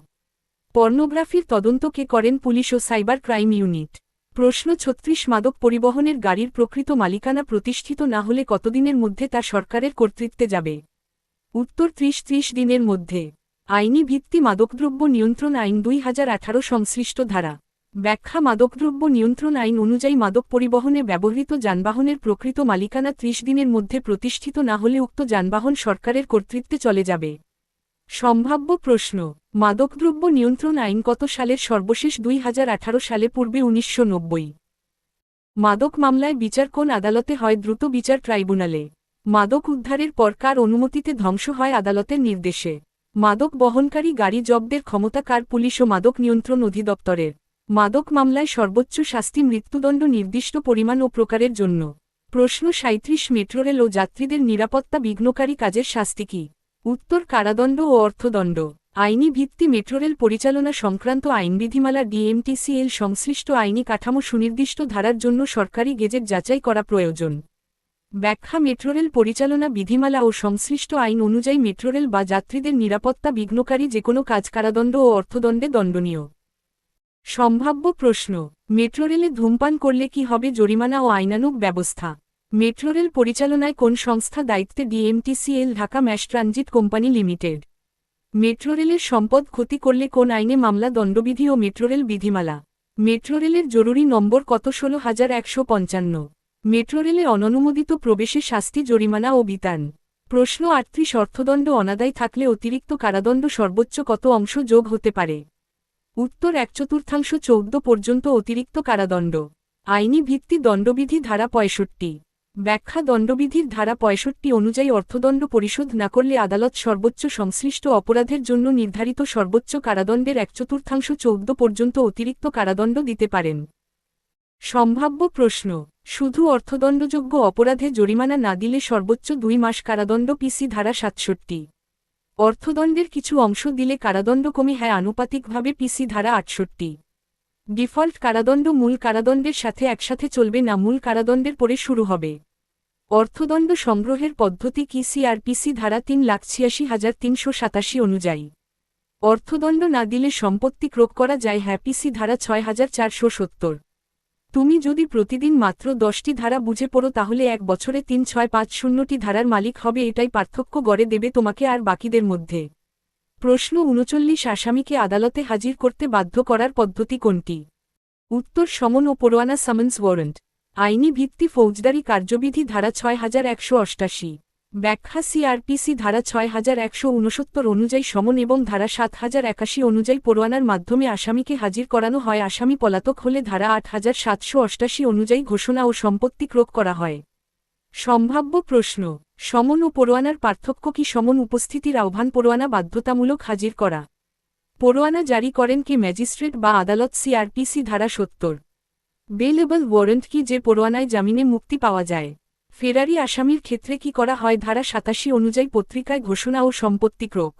পর্নোগ্রাফির তদন্ত কে করেন? পুলিশ ও সাইবার ক্রাইম ইউনিট। প্রশ্ন 36 মাদক পরিবহনের গাড়ির প্রকৃত মালিকানা প্রতিষ্ঠিত না হলে কতদিনের মধ্যে তা সরকারের কর্তৃত্বে যাবে? উত্তর 30 দিনের মধ্যে। আইনি ভিত্তি মাদকদ্রব্য নিয়ন্ত্রণ আইন 2018 সংশ্লিষ্ট ধারা। ব্যাখ্যা মাদকদ্রব্য নিয়ন্ত্রণ আইন অনুযায়ী মাদক পরিবহনে ব্যবহৃত যানবাহনের প্রকৃত মালিকানা 30 দিনের মধ্যে প্রতিষ্ঠিত না হলে উক্ত যানবাহন সরকারের কর্তৃত্বে চলে যাবে। সম্ভাব্য প্রশ্ন, মাদকদ্রব্য নিয়ন্ত্রণ আইন কত সালের? সর্বশেষ 2018 সালে, পূর্বে 1990। মাদক মামলায় বিচার কোন আদালতে হয়? দ্রুত বিচার ট্রাইব্যুনালে। মাদক উদ্ধারের পর কার অনুমতিতে ধ্বংস হয়? আদালতের নির্দেশে। মাদক বহনকারী গাড়ি জব্দের ক্ষমতা কার? পুলিশ ও মাদক নিয়ন্ত্রণ অধিদপ্তরের। মাদক মামলায় সর্বোচ্চ শাস্তি মৃত্যুদণ্ড নির্দিষ্ট পরিমাণ ও প্রকারের জন্য। প্রশ্ন 37 মেট্রোরেল ও যাত্রীদের নিরাপত্তা বিঘ্নকারী কাজের শাস্তি কি? উত্তর কারাদণ্ড ও অর্থদণ্ড। আইনি ভিত্তি মেট্রোরেল পরিচালনা সংক্রান্ত আইন বিধিমালা ডিএমটিসিএল সংশ্লিষ্ট আইনি কাঠামো সুনির্দিষ্ট ধারার জন্য সরকারি গেজেট যাচাই করা প্রয়োজন। ব্যাখ্যা মেট্রোরেল পরিচালনা বিধিমালা ও সংশ্লিষ্ট আইন অনুযায়ী মেট্রোরেল বা যাত্রীদের নিরাপত্তা বিঘ্নকারী যেকোনো কাজ কারাদণ্ড ও অর্থদণ্ডে দণ্ডনীয়। সম্ভাব্য প্রশ্ন, মেট্রোরেলে ধূমপান করলে কি হবে জরিমানা ও আইনানুগ ব্যবস্থা? মেট্রোরেল পরিচালনায় কোন সংস্থা দায়িত্বে? DMTCL, Dhaka mass transit company limited. মেট্রোরেলের সম্পদ ক্ষতি করলে কোন আইনে মামলা? দণ্ডবিধি ও মেট্রোরেল বিধিমালা। মেট্রোরেলের জরুরি নম্বর কত? 16155। মেট্রোরেলে অননুমোদিত প্রবেশে শাস্তি, জরিমানা ও বিতান। প্রশ্ন 38, অর্থদণ্ড অনাদায় থাকলে অতিরিক্ত কারাদণ্ড সর্বোচ্চ কত অংশ যোগ হতে পারে? উত্তর 1/4 14 পর্যন্ত অতিরিক্ত কারাদণ্ড। আইনি ভিত্তি দণ্ডবিধি ধারা 65। ব্যাখ্যা দণ্ডবিধির ধারা 65 অনুযায়ী অর্থদণ্ড পরিশোধ না করলে আদালত সর্বোচ্চ সংশ্লিষ্ট অপরাধের জন্য নির্ধারিত সর্বোচ্চ কারাদণ্ডের 1/4 14 পর্যন্ত অতিরিক্ত কারাদণ্ড দিতে পারেন। সম্ভাব্য প্রশ্ন, শুধু অর্থদণ্ডযোগ্য অপরাধে জরিমানা না দিলে সর্বোচ্চ 2 মাস কারাদণ্ড? পিসি ধারা 67। অর্থদণ্ডের কিছু অংশ দিলে কারাদণ্ড কমে? হ্যাঁ, আনুপাতিকভাবে। পিসি ধারা 68। ডিফল্ট কারাদণ্ড মূল কারাদণ্ডের সাথে একসাথে চলবে না, মূল কারাদণ্ডের পরে শুরু হবে। অর্থদণ্ড সংগ্রহের পদ্ধতি কি? সিআরপিসি ধারা 3,86,387 অনুযায়ী। অর্থদণ্ড না দিলে সম্পত্তি ক্রয় করা যায়? হ্যাঁ, পিসি ধারা 6,470। তুমি যদি প্রতিদিন মাত্র 10টি ধারা বুঝে পড়ো তাহলে 1 বছরে 3,650টি ধারার মালিক হবে। এটাই পার্থক্য গড়ে দেবে তোমাকে আর বাকিদের মধ্যে। প্রশ্ন 39, আসামিকে আদালতে হাজির করতে বাধ্য করার পদ্ধতি কোনটি? উত্তর সমন ও পরোয়ানা, সামন্স ওয়ারেন্ট। আইনি ভিত্তি ফৌজদারি কার্যবিধি ধারা 6188। ব্যাখ্যা সিআরপিসি ধারা 6169 অনুযায়ী সমন এবং ধারা 7081 অনুযায়ী পরোয়ানার মাধ্যমে আসামিকে হাজির করানো হয়। আসামি পলাতক হলে ধারা 8788 অনুযায়ী ঘোষণা ও সম্পত্তি ক্রয় করা হয়। সম্ভাব্য প্রশ্ন, সমন ও পরোয়ানার পার্থক্য কি? সমন উপস্থিতির আহ্বান, পরোয়ানা বাধ্যতামূলক হাজির করা। পরোয়ানা জারি করেন কে? ম্যাজিস্ট্রেট বা আদালত। সিআরপিসি ধারা 70। বেলেবল ওয়ারেন্ট কি? যে পরোয়ানায় জামিনে মুক্তি পাওয়া যায়। ফেরারি আসামির ক্ষেত্রে কি করা হয়? ধারা 87 অনুযায়ী পত্রিকায় ঘোষণা ও সম্পত্তি ক্রয়।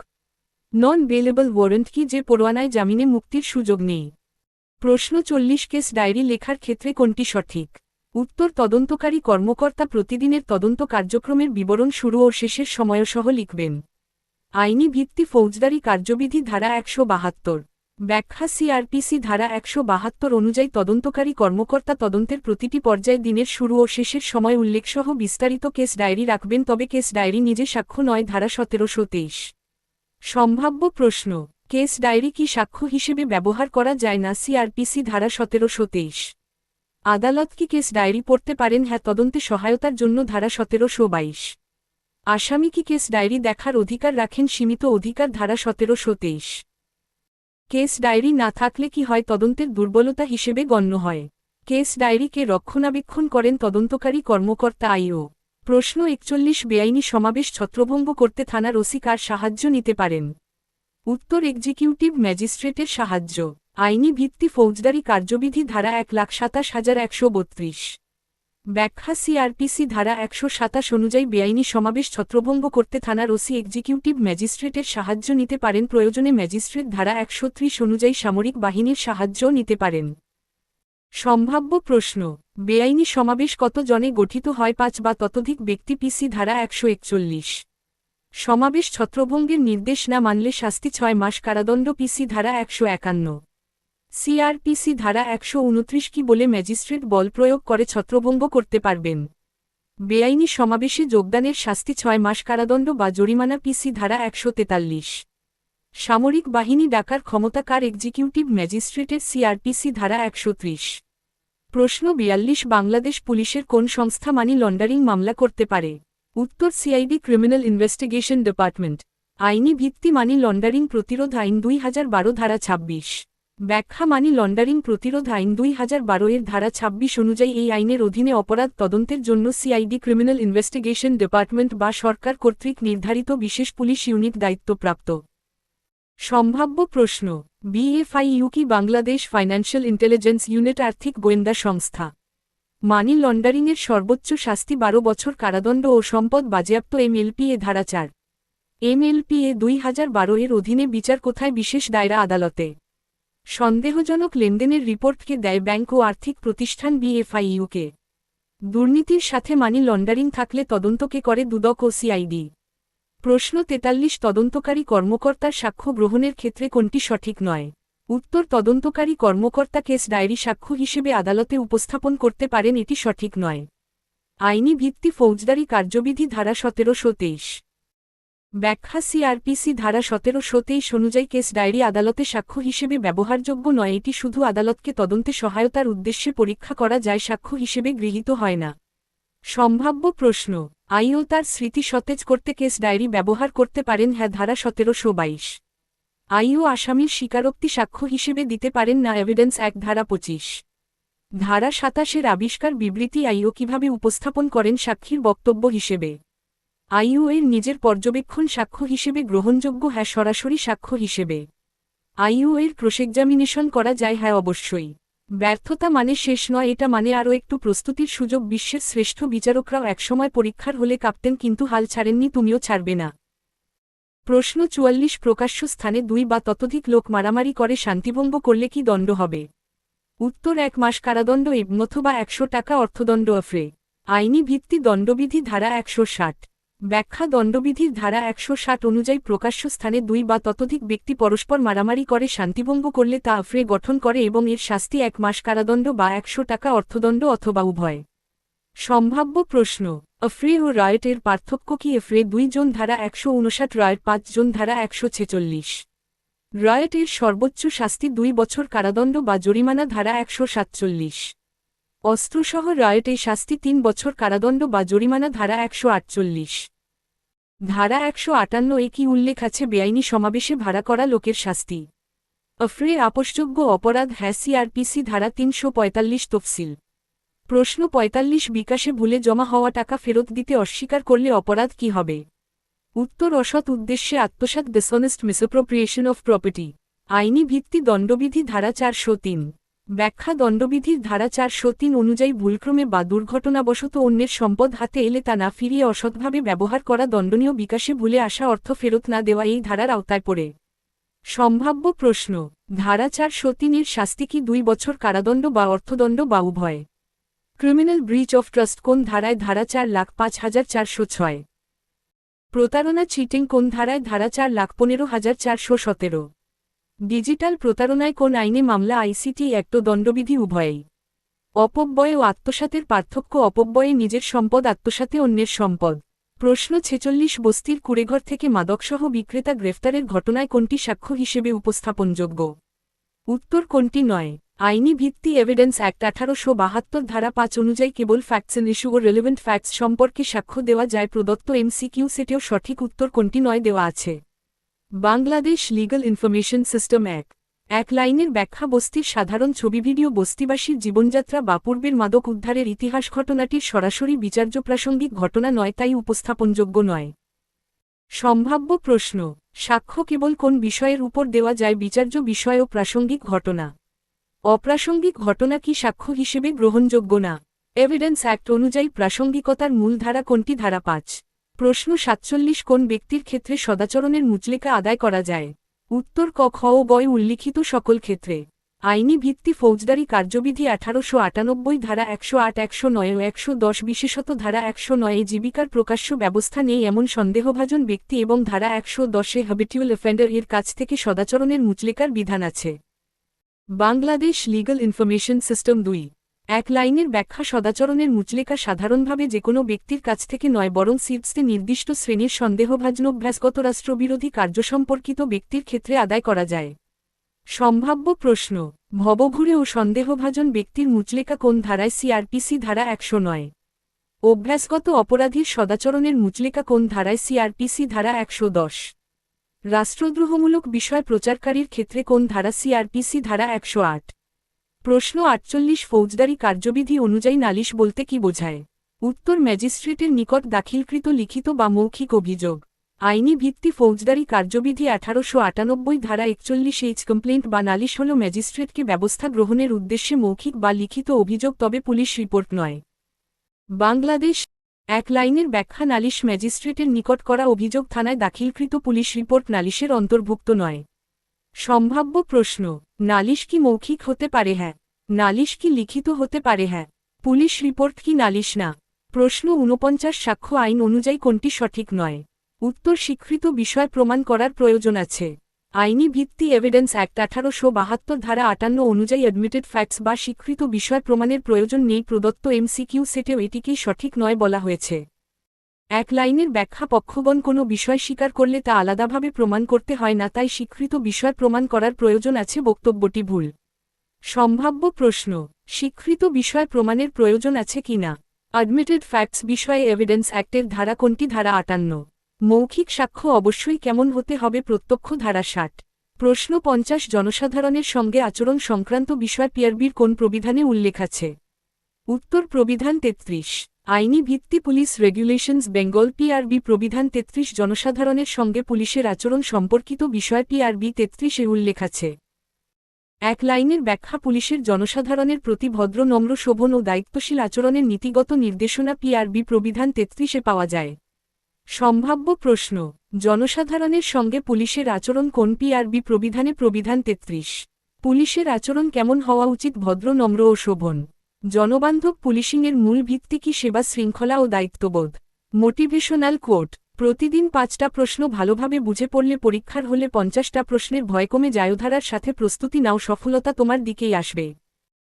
নন বেলেবল ওয়ারেন্ট কি? যে পরোয়ানায় জামিনে মুক্তির সুযোগ নেই। প্রশ্ন 40, কেস ডায়েরি লেখার ক্ষেত্রে কোনটি সঠিক? উত্তর তদন্তকারী কর্মকর্তা প্রতিদিনের তদন্ত কার্যক্রমের বিবরণ শুরু ও শেষের সময়সহ লিখবেন। আইনি ভিত্তি ফৌজদারি কার্যবিধি ধারা 172। ব্যাখ্যা সিআরপিসি ধারা 172 অনুযায়ী তদন্তকারী কর্মকর্তা তদন্তের প্রতিটি পর্যায়ে দিনের শুরু ও শেষের সময় উল্লেখসহ বিস্তারিত কেস ডায়েরি রাখবেন, তবে কেস ডায়েরি নিজে সাক্ষ্য নয়। ধারা 1723। সম্ভাব্য প্রশ্ন, কেস ডায়েরি কি সাক্ষ্য হিসেবে ব্যবহার করা যায় না? সিআরপিসি ধারা 1723। আদালত কি কেস ডায়েরি পড়তে পারেন? হ্যাঁ, তদন্তে সহায়তার জন্য। ধারা 1722। আসামি কি কেস ডায়েরি দেখার অধিকার রাখেন? সীমিত অধিকার। ধারা 1723। কেস ডায়েরি না থাকলে কি হয়? তদন্তের দুর্বলতা হিসেবে গণ্য হয়। কেস ডায়েরিকে রক্ষণাবেক্ষণ করেন তদন্তকারী কর্মকর্তা আইও। প্রশ্ন 41, বেআইনি সমাবেশ ছত্রভঙ্গ করতে থানার ওসি কার সাহায্য নিতে পারেন? উত্তর এক্সিকিউটিভ ম্যাজিস্ট্রেটের সাহায্য। আইনি ভিত্তি ফৌজদারি কার্যবিধি ধারা 1,27,132। ব্যাখ্যা সিআরপিসি ধারা 127 অনুযায়ী বেআইনি সমাবেশ ছত্রভঙ্গ করতে থানার ওসি এক্সিকিউটিভ ম্যাজিস্ট্রেটের সাহায্য নিতে পারেন। প্রয়োজনে ম্যাজিস্ট্রেট ধারা 130 অনুযায়ী সামরিক বাহিনীর সাহায্যও নিতে পারেন। সম্ভাব্য প্রশ্ন, বেআইনি সমাবেশ কত জনে গঠিত হয়? 5 বা ততোধিক ব্যক্তি। পিসি ধারা 141। সমাবেশ ছত্রভঙ্গের নির্দেশ না মানলে শাস্তি 6 মাস কারাদণ্ড। পিসি ধারা 151। সিআরপিসি ধারা 129 কি বলে ম্যাজিস্ট্রেট বল প্রয়োগ করে ছত্রভঙ্গ করতে পারবেন? বেআইনি সমাবেশে যোগদানের শাস্তি 6 মাস কারাদণ্ড বা জরিমানা। পিসি ধারা 143। সামরিক বাহিনী ডাকার ক্ষমতা কার? এক্সিকিউটিভ ম্যাজিস্ট্রেটের। সিআরপিসি ধারা 130। প্রশ্ন 42, বাংলাদেশ পুলিশের কোন সংস্থা মানি লন্ডারিং মামলা করতে পারে? উত্তর সিআইডি, ক্রিমিনাল ইনভেস্টিগেশন ডিপার্টমেন্ট। আইনি ভিত্তি মানি লন্ডারিং প্রতিরোধ আইন 2012 ধারা 26। ব্যাখ্যা মানি লন্ডারিং প্রতিরোধ আইন 2012 এর ধারা 26 অনুযায়ী এই আইনের অধীনে অপরাধ তদন্তের জন্য সিআইডি, ক্রিমিনাল ইনভেস্টিগেশন ডিপার্টমেন্ট বা সরকার কর্তৃক নির্ধারিত বিশেষ পুলিশ ইউনিট দায়িত্বপ্রাপ্ত। সম্ভাব্য প্রশ্ন, বিএফআইইউ কি বাংলাদেশ ফাইন্যান্সিয়াল ইন্টেলিজেন্স ইউনিট আর্থিক গোয়েন্দা সংস্থা? মানি লন্ডারিংয়ের সর্বোচ্চ শাস্তি 12 বছর কারাদণ্ড ও সম্পদ বাজেয়াপ্ত। এমএলপিএ ধারা 4। এমএলপিএ 2012 এর অধীনে বিচার কোথায়? বিশেষ দায়রা আদালতে। সন্দেহজনক লেনদেনের রিপোর্টকে দেয় ব্যাংক ও আর্থিক প্রতিষ্ঠান বিএফআইইউকে। দুর্নীতির সাথে মানি লন্ডারিং থাকলে তদন্ত কে করে দুদক ও সিআইডি? প্রশ্ন ৪৩ তদন্তকারী কর্মকর্তার সাক্ষ্য গ্রহণের ক্ষেত্রে কোনটি সঠিক নয়? উত্তর তদন্তকারী কর্মকর্তা কেস ডায়েরি সাক্ষ্য হিসেবে আদালতে উপস্থাপন করতে পারেন, এটি সঠিক নয়। আইনি ভিত্তি ফৌজদারি কার্যবিধি ধারা ১৭২৩। ব্যাখ্যা সিআরপিসি ধারা ১৭২৩ অনুযায়ী কেস ডায়েরি আদালতে সাক্ষ্য হিসেবে ব্যবহারযোগ্য নয়, এটি শুধু আদালতকে তদন্তে সহায়তার উদ্দেশ্যে পরীক্ষা করা যায়, সাক্ষ্য হিসেবে গৃহীত হয় না। সম্ভাব্য প্রশ্ন আইও তার স্মৃতি সতেজ করতে কেস ডায়েরি ব্যবহার করতে পারেন? হ্যাঁ, ধারা ১৭২২। আইও আসামির স্বীকারোক্তি সাক্ষ্য হিসেবে দিতে পারেন না, এভিডেন্স অ্যাক্ট ধারা ২৫। ধারা ২৭ আবিষ্কার বিবৃতি আইও কিভাবে উপস্থাপন করেন সাক্ষীর বক্তব্য হিসেবে? আইও এর নিজের পর্যবেক্ষণ সাক্ষ্য হিসেবে গ্রহণযোগ্য? হ্যাঁ, সরাসরি সাক্ষ্য হিসেবে। আইও এর ক্রস এক্সামিনেশন করা যায়? হ্যাঁ, অবশ্যই। ব্যর্থতা মানে শেষ নয়, এটা মানে আরও একটু প্রস্তুতির সুযোগ। বিশ্বের শ্রেষ্ঠ বিচারকরাও একসময় পরীক্ষার হলে কাঁপতেন, কিন্তু হাল ছাড়েননি, তুমিও ছাড়বে না। প্রশ্ন ৪৪ প্রকাশ্য স্থানে ২ বা ততোধিক লোক মারামারি করে শান্তিভঙ্গ করলে কি দণ্ড হবে? উত্তর ১ মাস কারাদণ্ড অথবা ১০০ টাকা অর্থদণ্ড অফ্রে। আইনি ভিত্তি দণ্ডবিধি ধারা ১৬০। ব্যাখ্যা দণ্ডবিধির ধারা ১৬০ অনুযায়ী প্রকাশ্য স্থানে ২ বা ততোধিক ব্যক্তি পরস্পর মারামারি করে শান্তিভঙ্গ করলে তা আফ্রে গঠন করে এবং এর শাস্তি ১ মাস কারাদণ্ড বা ১০০ টাকা অর্থদণ্ড অথবা উভয়। সম্ভাব্য প্রশ্ন আফ্রে ও রায়ট এর পার্থক্য কি? আফ্রে ২ জন ধারা ১৫৯, রায়ট ৫ জন ধারা ১৪৬। রায়ট এর সর্বোচ্চ শাস্তি ২ বছর কারাদণ্ড বা জরিমানা ধারা ১৪৭। অস্ত্রসহ রায়ট এ শাস্তি ৩ বছর কারাদণ্ড বা জরিমানা ধারা ১৪৮। ধারা ১৫৮ কি উল্লেখ আছে বেআইনি সমাবেশে ভাড়া করা লোকের শাস্তি? আফ্রে আপোষযোগ্য অপরাধ? হ্যাঁ, সিআরপিসি ধারা ৩৪৫ তফসিল। প্রশ্ন ৪৫ বিকাশে ভুলে জমা হওয়া টাকা ফেরত দিতে অস্বীকার করলে অপরাধ কি হবে? উত্তর অসৎ উদ্দেশ্যে আত্মসাৎ, ডিসঅনেস্ট মিসঅ্যাপ্রোপ্রিয়েশন অফ প্রপার্টি। আইনি ভিত্তি দণ্ডবিধি ধারা ৪০৩। ব্যাখ্যা দণ্ডবিধির ধারা ৪০৩ অনুযায়ী ভুলক্রমে বা দুর্ঘটনাবশত অন্যের সম্পদ হাতে এলে তা না ফিরিয়ে অসৎভাবে ব্যবহার করা দণ্ডনীয়। বিকাশে ভুলে আসা অর্থ ফেরত না দেওয়া এই ধারার আওতায় পড়ে। সম্ভাব্য প্রশ্ন ধারা ৪০৩ এর শাস্তি কি ২ বছর কারাদণ্ড বা অর্থদণ্ড বা উভয়? ক্রিমিনাল ব্রিচ অফ ট্রাস্ট কোন ধারায়? ধারা ৪,৫,৪০৬। প্রতারণা চিটিং কোন ধারায়? ধারা ৪,১৫,৪১৭। ডিজিটাল প্রতারণায় কোন আইনে মামলা? আইসিটি অ্যাক্ট ও দণ্ডবিধি উভয়েই। অপব্যয় ও আত্মসাতের পার্থক্য? অপব্যয়ে নিজের সম্পদ, আত্মসাতে অন্যের সম্পদ। প্রশ্ন ৪৬ বস্তির কুড়েঘর থেকে মাদকসহ বিক্রেতা গ্রেফতারের ঘটনায় কোনটি সাক্ষ্য হিসেবে উপস্থাপনযোগ্য? উত্তর কোনটি নয়? আইনি ভিত্তি এভিডেন্স অ্যাক্ট ১৮৭২ ধারা ৫ অনুযায়ী কেবল ফ্যাক্টস এন্ড ইস্যু ও রেলেভেন্ট ফ্যাক্টস সম্পর্কে সাক্ষ্য দেওয়া যায়। প্রদত্ত এমসিকিউ সেটেও সঠিক উত্তর কোনটি নয় দেওয়া আছে। Bangladesh legal information system act. এক লাইনের ব্যাখ্যা বস্তির সাধারণ ছবি ভিডিও বস্তিবাসীর জীবনযাত্রা বা পূর্বের মাদক উদ্ধারের ইতিহাস ঘটনাটির সরাসরি বিচার্য প্রাসঙ্গিক ঘটনা নয়, তাই উপস্থাপনযোগ্য নয়। সম্ভাব্য প্রশ্ন সাক্ষ্য কেবল কোন বিষয়ের উপর দেওয়া যায়? বিচার্য বিষয় ও প্রাসঙ্গিক ঘটনা। অপ্রাসঙ্গিক ঘটনা কি সাক্ষ্য হিসেবে গ্রহণযোগ্য না? এভিডেন্স অ্যাক্ট অনুযায়ী প্রাসঙ্গিকতার মূল ধারা কোনটি? ধারা ৫। প্রশ্ন ৪৭ কোন ব্যক্তির ক্ষেত্রে সদাচরণের মুচলেকা আদায় করা যায়? উত্তর ক, খ ও গ উল্লিখিত সকল ক্ষেত্রে। আইনি ভিত্তি ফৌজদারি কার্যবিধি ১৮৯৮ ধারা ১০৮, ১০৯ ও ১১০, বিশেষত ধারা ১০৯ এ জীবিকার প্রকাশ্য ব্যবস্থা নেই এমন সন্দেহভাজন ব্যক্তি এবং ধারা ১১০ এ হ্যাবিচুয়াল অফেন্ডার এর কাছ থেকে সদাচরণের মুচলেকার বিধান আছে। Bangladesh legal information system ২। এক লাইনের ব্যাখ্যা সদাচরণের মুচলেকা সাধারণভাবে যেকোনো ব্যক্তির কাছ থেকে নয়, বরং সিটসে নির্দিষ্ট শ্রেণীর সন্দেহভাজন অভ্যাসগত রাষ্ট্রবিরোধী কার্য সম্পর্কিত ব্যক্তির ক্ষেত্রে আদায় করা যায়। সম্ভাব্য প্রশ্ন ভবঘুরে ও সন্দেহভাজন ব্যক্তির মুচলেকা কোন ধারায়? সিআরপিসি ধারা ১০৯। অভ্যাসগত অপরাধীর সদাচরণের মুচলেকা কোন ধারায়? সিআরপিসি ধারা ১১০। রাষ্ট্রদ্রোহমূলক বিষয় প্রচারকারীর ক্ষেত্রে কোন ধারা? সিআরপিসি ধারা ১০৮। প্রশ্ন ৪৮ ফৌজদারি কার্যবিধি অনুযায়ী নালিশ বলতে কি বোঝায়? উত্তর ম্যাজিস্ট্রেটের নিকট দাখিলকৃত লিখিত বা মৌখিক অভিযোগ। আইনি ভিত্তি ফৌজদারি কার্যবিধি ১৮৯৮ ধারা ৪১ কমপ্লেন্ট বা নালিশ হল ম্যাজিস্ট্রেটকে ব্যবস্থা গ্রহণের উদ্দেশ্যে মৌখিক বা লিখিত অভিযোগ, তবে পুলিশ রিপোর্ট নয়। বাংলাদেশ এক লাইনের ব্যাখ্যা নালিশ ম্যাজিস্ট্রেটের নিকট করা অভিযোগ, থানায় দাখিলকৃত পুলিশ রিপোর্ট নালিশের অন্তর্ভুক্ত নয়। সম্ভাব্য প্রশ্ন নালিশ কি মৌখিক হতে পারে? হ্যাঁ। নালিশ কি লিখিত হতে পারে? হ্যাঁ। পুলিশ রিপোর্ট কি নালিশ না? প্রশ্ন ৪৯ সাক্ষ্য আইন অনুযায়ী কোনটি সঠিক নয়? উত্তর স্বীকৃত বিষয় প্রমাণ করার প্রয়োজন আছে। আইনি ভিত্তি এভিডেন্স অ্যাক্ট ১৮৭২ ধারা ৫৮ অনুযায়ী অ্যাডমিটেড ফ্যাক্টস বা স্বীকৃত বিষয় প্রমাণের প্রয়োজন নেই প্রদত্ত এমসিকিউ সেটেও এটিকেই সঠিক নয় বলা হয়েছে। এক লাইনের ব্যাখ্যা পক্ষগণ কোনো বিষয় স্বীকার করলে তা আলাদাভাবে প্রমাণ করতে হয় না, তাই স্বীকৃত বিষয় প্রমাণ করার প্রয়োজন আছে, বক্তব্যটি ভুল। সম্ভাব্য প্রশ্ন: স্বীকৃত বিষয় প্রমাণের প্রয়োজন আছে কিনা? অ্যাডমিটেড ফ্যাক্টস বিষয়ে এভিডেন্স অ্যাক্টের ধারা কোনটি? ধারা ৫৮। মৌখিক সাক্ষ্য অবশ্যই কেমন হতে হবে? প্রত্যক্ষ, ধারা ৬০। প্রশ্ন ৫০ জনসাধারণের সঙ্গে আচরণ সংক্রান্ত বিষয় পিআরবির কোন প্রবিধানে উল্লেখ আছে? উত্তর প্রবিধান ৩৩। আইনি ভিত্তি পুলিশ রেগুলেশনস বেঙ্গল পিআরবি প্রবিধান ৩৩ জনসাধারণের সঙ্গে পুলিশের আচরণ সম্পর্কিত বিষয় পিআরবি ৩৩-এ উল্লেখ আছে। এক লাইনের ব্যাখ্যা পুলিশের জনসাধারণের প্রতি ভদ্র, নম্র, শোভন ও দায়িত্বশীল আচরণের নীতিগত নির্দেশনা পিআরবি প্রবিধান ৩৩-এ পাওয়া যায়। সম্ভাব্য প্রশ্ন: জনসাধারণের সঙ্গে পুলিশের আচরণ কোন পিআরবি প্রবিধানে? প্রবিধান ৩৩। পুলিশের আচরণ কেমন হওয়া উচিত? ভদ্র, নম্র ও শোভন। জনবান্ধব পুলিশিংয়ের মূল ভিত্তি কি? সেবা শৃঙ্খলা ও দায়িত্ববোধ। মোটিভেশনাল কোট: প্রতিদিন ৫টা প্রশ্ন ভালোভাবে বুঝে পড়লে পরীক্ষার হলে ৫০টা প্রশ্নের ভয় কমে যায়। ধারার সাথে প্রস্তুতি নাও, সফলতা তোমার দিকেই আসবে।